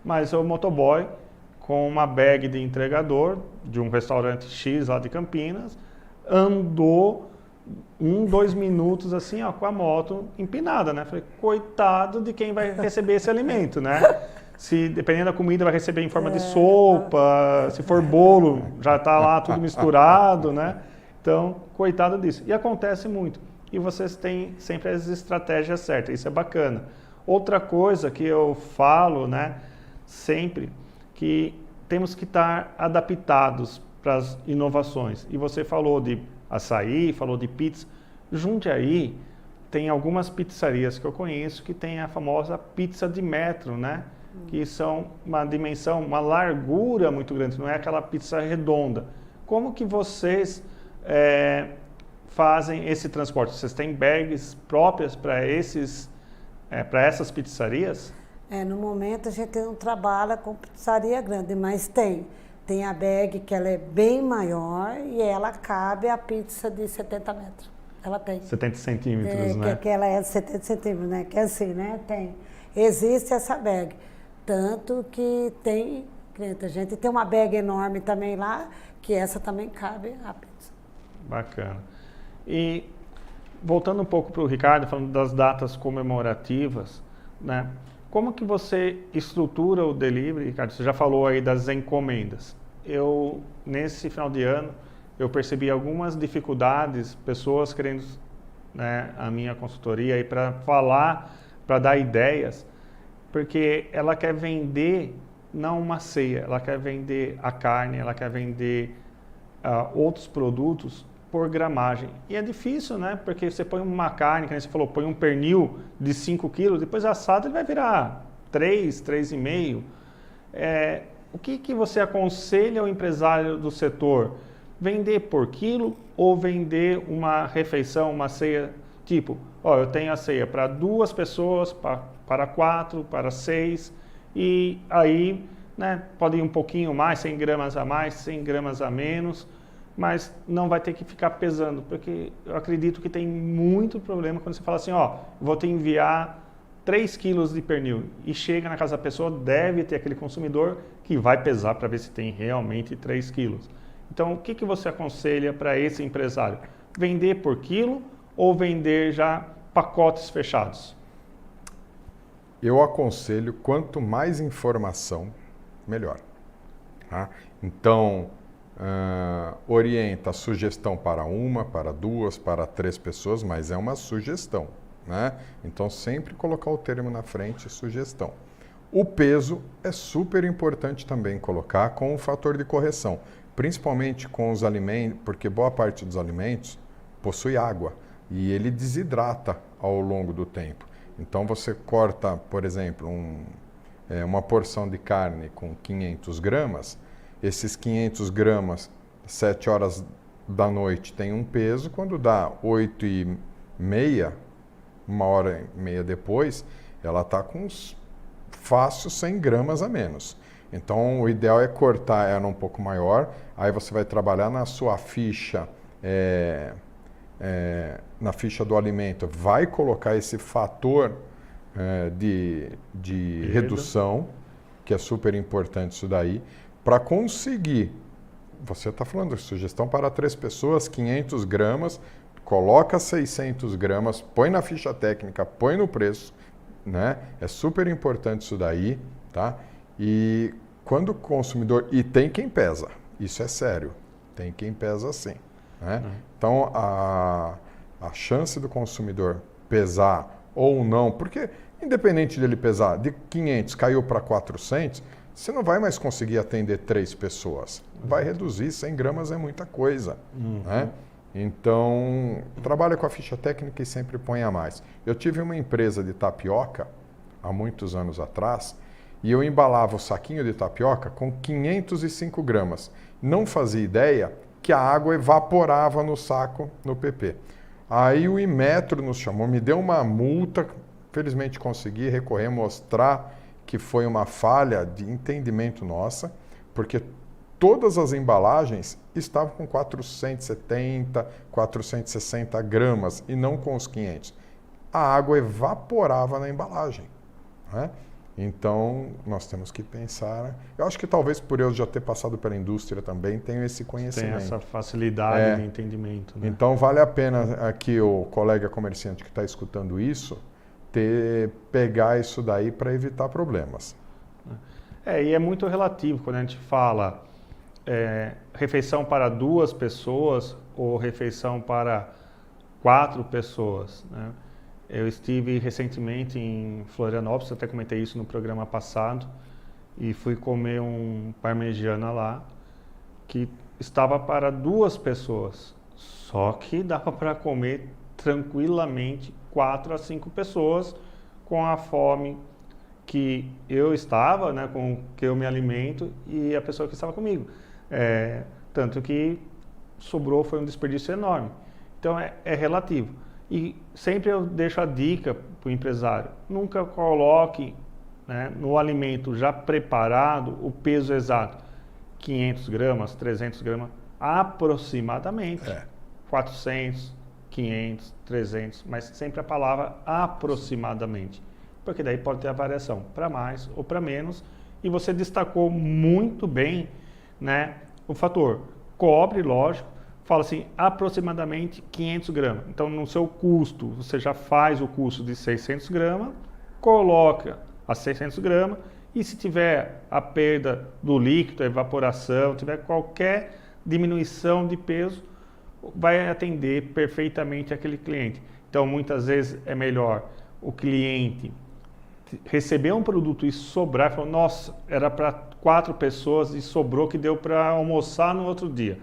Mas o motoboy, com uma bag de entregador de um restaurante X lá de Campinas, andou 2 minutos assim, com a moto empinada, né? Falei, coitado de quem vai receber esse alimento, né? Se dependendo da comida vai receber em forma de sopa, se for bolo, já está lá tudo misturado, né? Então, coitado disso. E acontece muito. E vocês têm sempre as estratégias certas. Isso é bacana. Outra coisa que eu falo, né, sempre, que temos que estar adaptados para as inovações. E você falou de açaí, falou de pizza. Jundiaí tem algumas pizzarias que eu conheço que tem a famosa pizza de metro, né? Que são uma dimensão, uma largura muito grande. Não é aquela pizza redonda. Como que vocês fazem esse transporte? Vocês têm bags próprias para essas pizzarias? No momento a gente não trabalha com pizzaria grande, mas tem a bag que ela é bem maior e ela cabe a pizza de 70 metros. Ela tem. 70 centímetros, né? Que ela é de 70 centímetros, né? Que é assim, né? Tem. Existe essa bag. Tanto que tem, a gente tem uma bag enorme também lá, que essa também cabe a pizza. Bacana. E voltando um pouco para o Ricardo, falando das datas comemorativas, né? Como que você estrutura o delivery, Ricardo? Você já falou aí das encomendas. Nesse final de ano, eu percebi algumas dificuldades, pessoas querendo, né, a minha consultoria aí para falar, para dar ideias, porque ela quer vender não uma ceia, ela quer vender a carne, ela quer vender outros produtos por gramagem. E é difícil, né? Porque você põe uma carne, como você falou, põe um pernil de 5 quilos, depois assado ele vai virar 3, 3,5. O que você aconselha ao empresário do setor vender por quilo ou vender uma refeição, uma ceia, tipo, ó, eu tenho a ceia para 2 pessoas, para 4, para 6, e aí, né, pode ir um pouquinho mais, 100 gramas a mais, 100 gramas a menos, mas não vai ter que ficar pesando, porque eu acredito que tem muito problema quando você fala assim, ó, vou te enviar 3 quilos de pernil, e chega na casa da pessoa, deve ter aquele consumidor que vai pesar para ver se tem realmente 3 quilos. Então, o que você aconselha para esse empresário? Vender por quilo ou vender já pacotes fechados? Eu aconselho, quanto mais informação, melhor. Tá? Então, orienta a sugestão para 1, para 2, para 3 pessoas, mas é uma sugestão. Né? Então, sempre colocar o termo na frente, sugestão. O peso é super importante também colocar com o fator de correção, principalmente com os alimentos, porque boa parte dos alimentos possui água e ele desidrata ao longo do tempo. Então, você corta, por exemplo, uma porção de carne com 500 gramas, esses 500 gramas, 7 horas da noite, tem um peso, quando dá 8h30, 1h30 depois, ela está com uns fácil 100 gramas a menos. Então, o ideal é cortar ela um pouco maior, aí você vai trabalhar na sua ficha, na ficha do alimento, vai colocar esse fator de redução, que é super importante isso daí, para conseguir, você está falando de sugestão para 3 pessoas, 500 gramas, coloca 600 gramas, põe na ficha técnica, põe no preço, né? É super importante isso daí, tá? E quando o consumidor... E tem quem pesa, isso é sério, tem quem pesa sim. Né? Então, a chance do consumidor pesar ou não, porque independente dele pesar, de 500 caiu para 400, você não vai mais conseguir atender 3 pessoas. Vai reduzir, 100 gramas é muita coisa. Né? Então, trabalha com a ficha técnica e sempre põe a mais. Eu tive uma empresa de tapioca, há muitos anos atrás, e eu embalava o saquinho de tapioca com 505 gramas. Não fazia ideia que a água evaporava no saco, no PP. Aí o Inmetro nos chamou, me deu uma multa, felizmente consegui recorrer, mostrar que foi uma falha de entendimento nossa, porque todas as embalagens estavam com 470, 460 gramas e não com os 500. A água evaporava na embalagem. Né? Então, nós temos que pensar... Eu acho que talvez por eu já ter passado pela indústria também, tenho esse conhecimento. Tem essa facilidade de entendimento. Né? Então, vale a pena aqui o colega comerciante que está escutando isso, pegar isso daí para evitar problemas. E é muito relativo quando a gente fala refeição para 2 pessoas ou refeição para 4 pessoas. Né? Eu estive recentemente em Florianópolis, até comentei isso no programa passado, e fui comer um parmegiana lá, que estava para 2 pessoas, só que dava para comer tranquilamente 4 a 5 pessoas com a fome que eu estava, né, com que eu me alimento e a pessoa que estava comigo. Tanto que sobrou, foi um desperdício enorme. Então é relativo. E sempre eu deixo a dica para o empresário, nunca coloque, né, no alimento já preparado o peso exato, 500 gramas, 300 gramas, aproximadamente, 400, 500, 300, mas sempre a palavra aproximadamente, porque daí pode ter a variação para mais ou para menos, e você destacou muito bem, né, o fator cobre, lógico, fala assim, aproximadamente 500 gramas. Então, no seu custo, você já faz o custo de 600 gramas, coloca as 600 gramas, e se tiver a perda do líquido, a evaporação, tiver qualquer diminuição de peso, vai atender perfeitamente aquele cliente. Então, muitas vezes é melhor o cliente receber um produto e sobrar, falar, nossa, era para 4 pessoas e sobrou que deu para almoçar no outro dia.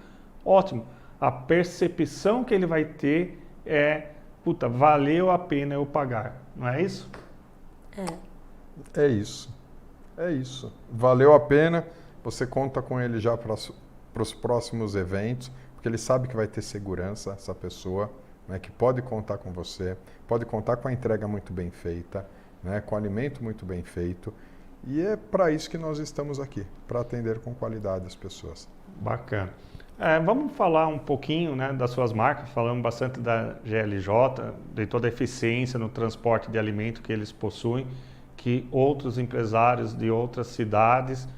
Ótimo. A percepção que ele vai ter é, puta, valeu a pena eu pagar. Não é isso? É isso. É isso. Valeu a pena, você conta com ele já para para os próximos eventos, porque ele sabe que vai ter segurança, essa pessoa, né, que pode contar com você, pode contar com a entrega muito bem feita, né, com o alimento muito bem feito. E é para isso que nós estamos aqui, para atender com qualidade as pessoas. Bacana. Vamos falar um pouquinho, né, das suas marcas. Falamos bastante da GLJ, de toda a eficiência no transporte de alimento que eles possuem, que outros empresários de outras cidades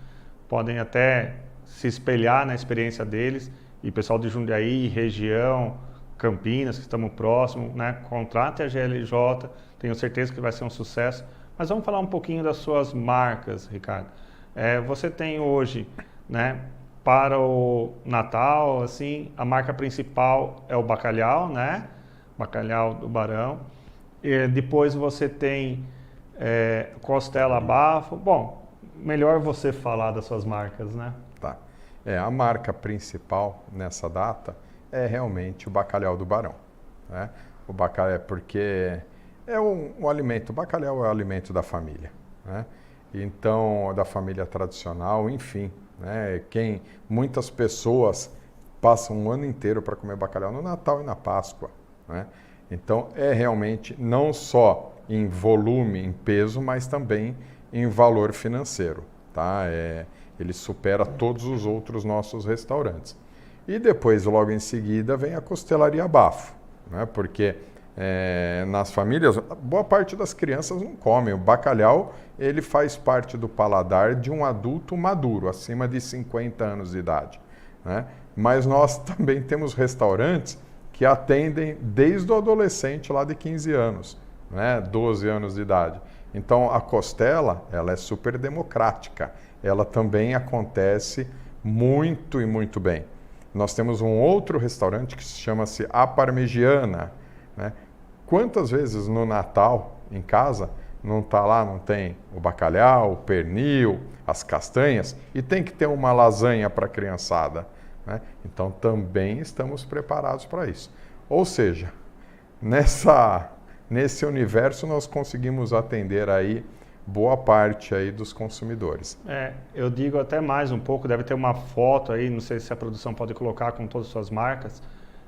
podem até se espelhar na experiência deles. E pessoal de Jundiaí, região, Campinas, que estamos próximos, né, contrate a GLJ, tenho certeza que vai ser um sucesso. Mas vamos falar um pouquinho das suas marcas, Ricardo. Você tem hoje, né, para o Natal, assim, a marca principal é o bacalhau, né? Bacalhau do Barão. E depois você tem costela bafo. Bom, melhor você falar das suas marcas, né? Tá. A marca principal nessa data é realmente o bacalhau do Barão, né? O bacalhau porque é um alimento, o bacalhau é o alimento da família, né? Então, da família tradicional, enfim, né? Muitas pessoas passam um ano inteiro para comer bacalhau no Natal e na Páscoa, né? Então, é realmente não só em volume, em peso, mas também em valor financeiro, tá? Ele supera todos os outros nossos restaurantes. E depois, logo em seguida, vem a costelaria bafo, né? Porque nas famílias, boa parte das crianças não comem. O bacalhau, ele faz parte do paladar de um adulto maduro, acima de 50 anos de idade, né? Mas nós também temos restaurantes que atendem desde o adolescente lá de 15 anos, né? 12 anos de idade. Então, a costela, ela é super democrática. Ela também acontece muito e muito bem. Nós temos um outro restaurante que chama-se A Parmegiana, né? Quantas vezes no Natal, em casa, não tem o bacalhau, o pernil, as castanhas, e tem que ter uma lasanha para a criançada, né? Então também estamos preparados para isso. Ou seja, nesse universo nós conseguimos atender aí boa parte aí dos consumidores. Eu digo até mais um pouco, deve ter uma foto aí, não sei se a produção pode colocar com todas as suas marcas,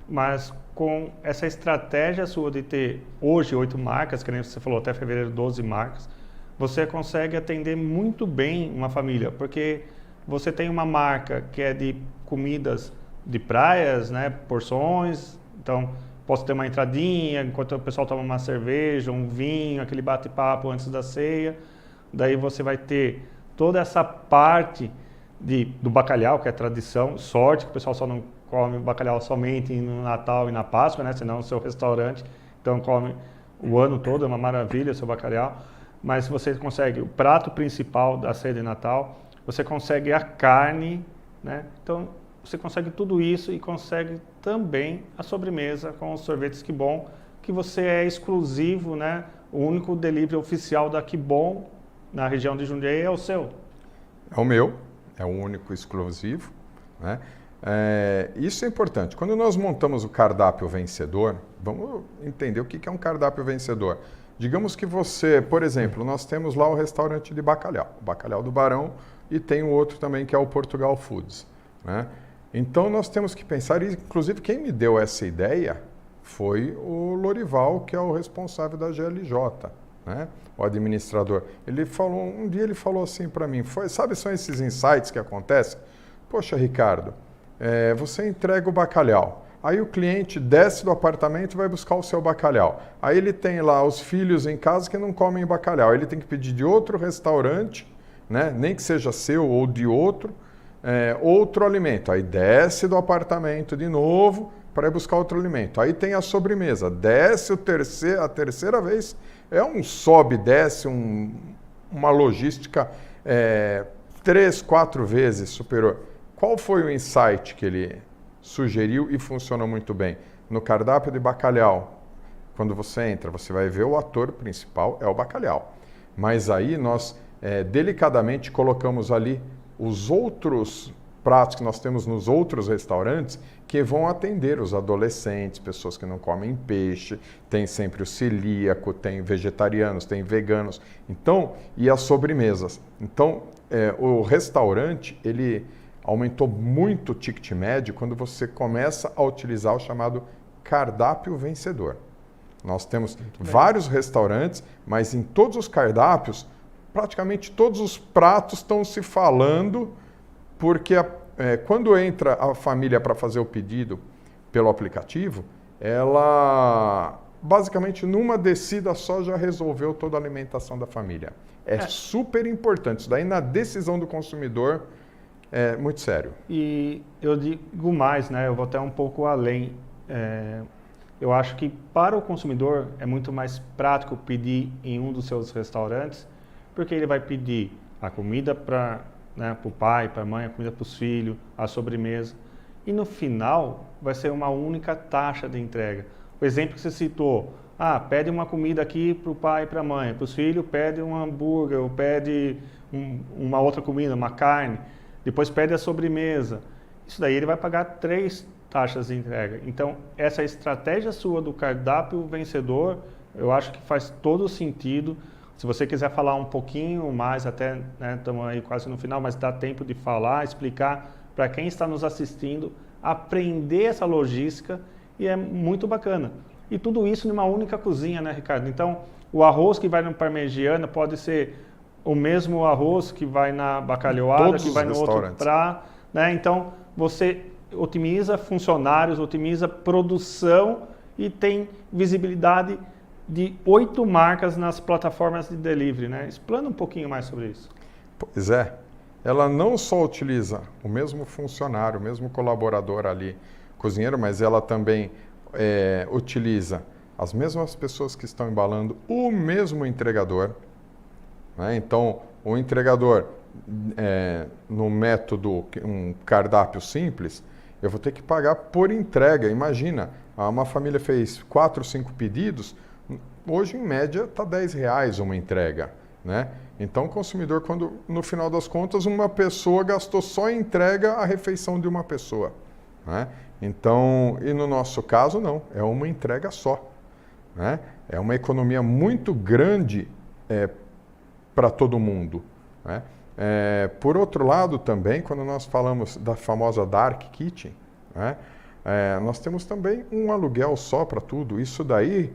mas com essa estratégia sua de ter hoje 8 marcas, que nem você falou, até fevereiro 12 marcas, você consegue atender muito bem uma família, porque você tem uma marca que é de comidas de praias, né, porções, então posso ter uma entradinha, enquanto o pessoal toma uma cerveja, um vinho, aquele bate-papo antes da ceia. Daí você vai ter toda essa parte do bacalhau, que é tradição, sorte que o pessoal só não come bacalhau somente no Natal e na Páscoa, né? Senão o seu restaurante, então come o ano todo, é uma maravilha o seu bacalhau. Mas você consegue o prato principal da ceia de Natal, você consegue a carne, né? Então você consegue tudo isso e consegue também a sobremesa com os sorvetes Que Bom, que você é exclusivo, né? O único delivery oficial da Que Bom na região de Jundiaí é o seu. É o meu, é o único exclusivo, né? Isso é importante. Quando nós montamos o cardápio vencedor, vamos entender o que é um cardápio vencedor. Digamos que você, por exemplo, nós temos lá o restaurante de bacalhau, o Bacalhau do Barão, e tem o outro também que é o Portugal Foods, né? Então nós temos que pensar, e inclusive quem me deu essa ideia foi o Lorival, que é o responsável da GLJ, né? O administrador. Um dia ele falou assim para mim, sabe, são esses insights que acontecem? Poxa, Ricardo, você entrega o bacalhau, aí o cliente desce do apartamento e vai buscar o seu bacalhau. Aí ele tem lá os filhos em casa que não comem bacalhau, ele tem que pedir de outro restaurante, né? Nem que seja seu ou de outro alimento. Aí desce do apartamento de novo para ir buscar outro alimento. Aí tem a sobremesa, desce a terceira vez, sobe e desce, uma logística 3, 4 vezes superior. Qual foi o insight que ele sugeriu e funcionou muito bem? No cardápio de bacalhau, quando você entra, você vai ver o ator principal é o bacalhau. Mas aí nós delicadamente colocamos ali os outros pratos que nós temos nos outros restaurantes que vão atender os adolescentes, pessoas que não comem peixe, tem sempre o celíaco, tem vegetarianos, tem veganos, então, e as sobremesas. Então, o restaurante, ele, aumentou muito o ticket médio quando você começa a utilizar o chamado cardápio vencedor. Nós temos vários restaurantes, mas em todos os cardápios, praticamente todos os pratos estão se falando, porque quando entra a família para fazer o pedido pelo aplicativo, ela basicamente numa descida só já resolveu toda a alimentação da família. É super importante. Isso daí na decisão do consumidor é muito sério. E eu digo mais, né? Eu vou até um pouco além. Eu acho que para o consumidor é muito mais prático pedir em um dos seus restaurantes, porque ele vai pedir a comida para o pai, para a mãe, a comida para os filhos, a sobremesa. E no final vai ser uma única taxa de entrega. O exemplo que você citou, pede uma comida aqui para o pai e para a mãe, para os filhos pede um hambúrguer, ou pede uma outra comida, uma carne, depois pede a sobremesa. Isso daí ele vai pagar 3 taxas de entrega. Então, essa estratégia sua do cardápio vencedor, eu acho que faz todo sentido. Se você quiser falar um pouquinho mais, até estamos aí quase no final, mas dá tempo de falar, explicar para quem está nos assistindo, aprender essa logística, e é muito bacana. E tudo isso numa única cozinha, né, Ricardo? Então, o arroz que vai no parmegiana pode ser o mesmo arroz que vai na bacalhoada, que vai no outro prato, né? Então, você otimiza funcionários, otimiza produção e tem visibilidade de 8 marcas nas plataformas de delivery, né? Explana um pouquinho mais sobre isso. Pois é. Ela não só utiliza o mesmo funcionário, o mesmo colaborador ali, cozinheiro, mas ela também utiliza as mesmas pessoas que estão embalando, o mesmo entregador. Né? Então, o entregador, no método, um cardápio simples, eu vou ter que pagar por entrega. Imagina, uma família fez 4, 5 pedidos, hoje em média está R$10 uma entrega. Né? Então, o consumidor, quando no final das contas, uma pessoa gastou só em entrega a refeição de uma pessoa. Né? Então, e no nosso caso, não, é uma entrega só. Né? É uma economia muito grande para todo mundo. Né? Por outro lado, também, quando nós falamos da famosa Dark Kitchen, né? Nós temos também um aluguel só para tudo. Isso daí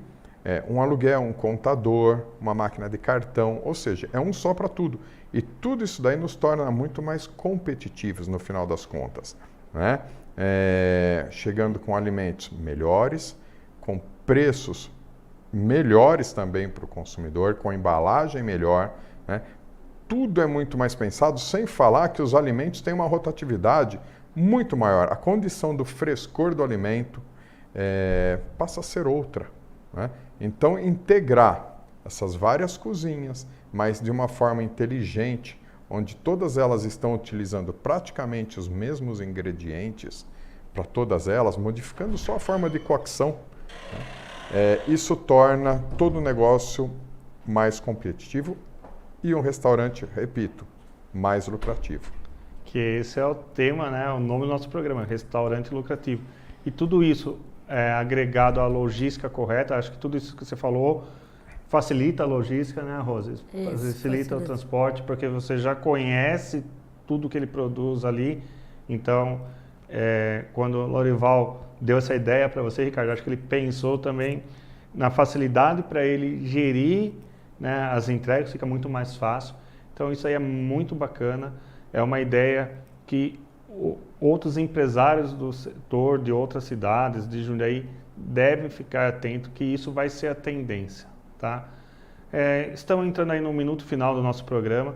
um aluguel, um contador, uma máquina de cartão, ou seja, é um só para tudo. E tudo isso daí nos torna muito mais competitivos no final das contas. Né? Chegando com alimentos melhores, com preços melhores também para o consumidor, com embalagem melhor. Né? Tudo é muito mais pensado, sem falar que os alimentos têm uma rotatividade muito maior. A condição do frescor do alimento passa a ser outra. Né? Então, integrar essas várias cozinhas, mas de uma forma inteligente, onde todas elas estão utilizando praticamente os mesmos ingredientes para todas elas, modificando só a forma de cocção, né? Isso torna todo o negócio mais competitivo e um restaurante, repito, mais lucrativo. Que esse é o tema, né? O nome do nosso programa, Restaurante Lucrativo. E tudo isso agregado à logística correta, acho que tudo isso que você falou facilita a logística, né, Rose? Facilita o transporte, porque você já conhece tudo que ele produz ali. Então, quando o Lorival deu essa ideia para você, Ricardo, acho que ele pensou também na facilidade para ele gerir, né, as entregas, fica muito mais fácil. Então, isso aí é muito bacana. É uma ideia que outros empresários do setor de outras cidades, de Jundiaí, devem ficar atentos que isso vai ser a tendência. Tá? Estamos entrando aí no minuto final do nosso programa.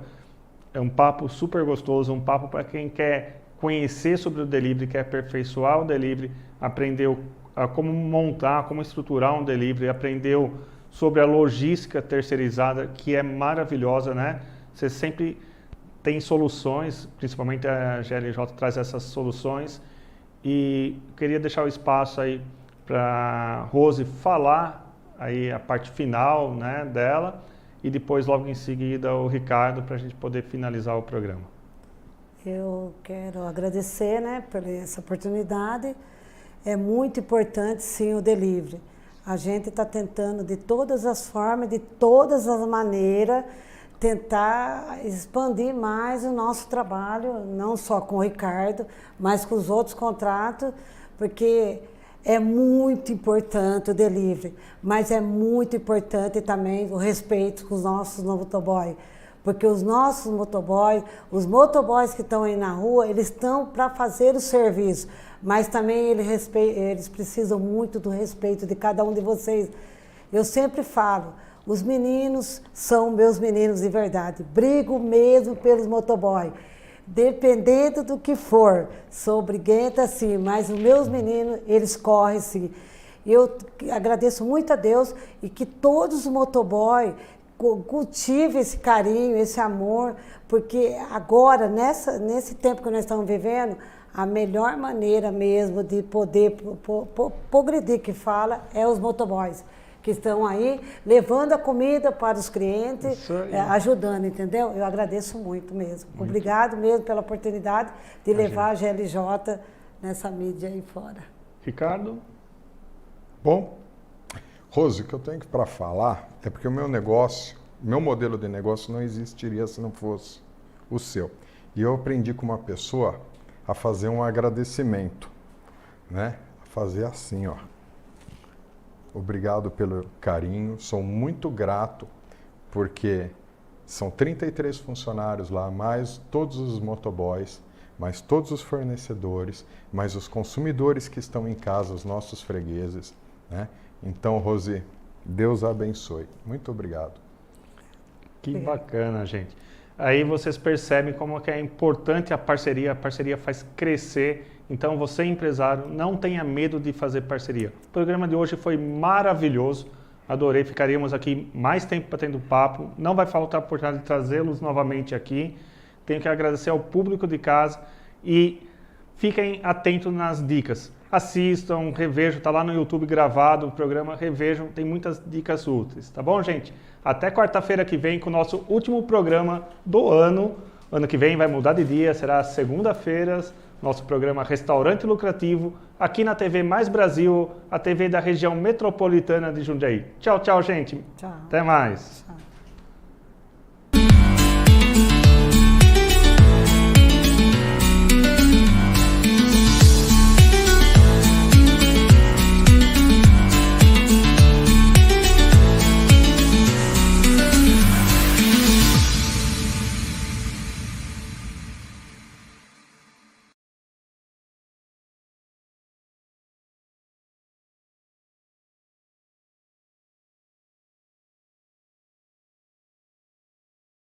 É um papo super gostoso, um papo para quem quer conhecer sobre o delivery, quer aperfeiçoar o delivery, aprendeu a como montar, como estruturar um delivery, aprendeu sobre a logística terceirizada, que é maravilhosa, né? Você sempre tem soluções, principalmente a GLJ traz essas soluções, e queria deixar o espaço aí para Rose falar aí a parte final, né, dela, e depois logo em seguida o Ricardo, para a gente poder finalizar o programa. Eu quero agradecer, né, por essa oportunidade. É muito importante, sim, o delivery. A gente está tentando de todas as formas, de todas as maneiras, tentar expandir mais o nosso trabalho, não só com o Ricardo, mas com os outros contratos, porque é muito importante o delivery, mas é muito importante também o respeito com os nossos motoboys. Porque os nossos motoboys, os motoboys que estão aí na rua, eles estão para fazer o serviço, mas também eles precisam muito do respeito de cada um de vocês. Eu sempre falo, os meninos são meus meninos de verdade, brigo mesmo pelos motoboys. Dependendo do que for, sou briguenta sim, mas os meus meninos, eles correm sim. Eu agradeço muito a Deus e que todos os motoboys cultivem esse carinho, esse amor, porque agora, nesse tempo que nós estamos vivendo, a melhor maneira mesmo de poder progredir, que fala, é os motoboys, que estão aí levando a comida para os clientes, ajudando, entendeu? Eu agradeço muito mesmo. Obrigado mesmo pela oportunidade de levar a GLJ nessa mídia aí fora. Ricardo? Bom, Rose, o que eu tenho para falar é porque o meu negócio, meu modelo de negócio não existiria se não fosse o seu. E eu aprendi com uma pessoa a fazer um agradecimento, né? A fazer assim, ó. Obrigado pelo carinho, sou muito grato, porque são 33 funcionários lá, mais todos os motoboys, mais todos os fornecedores, mais os consumidores que estão em casa, os nossos fregueses, né? Então, Rose, Deus abençoe. Muito obrigado. Que bacana, gente. Aí vocês percebem como que é importante a parceria faz crescer. Então, você empresário, não tenha medo de fazer parceria. O programa de hoje foi maravilhoso, adorei, ficaríamos aqui mais tempo batendo papo, não vai faltar a oportunidade de trazê-los novamente aqui. Tenho que agradecer ao público de casa e fiquem atentos nas dicas. Assistam, revejam, está lá no YouTube gravado o programa, revejam, tem muitas dicas úteis, tá bom, gente? Até quarta-feira que vem com o nosso último programa do ano. Ano que vem vai mudar de dia, será segunda-feira, nosso programa Restaurante Lucrativo, aqui na TV Mais Brasil, a TV da região metropolitana de Jundiaí. Tchau, tchau, gente. Tchau. Até mais. Tchau.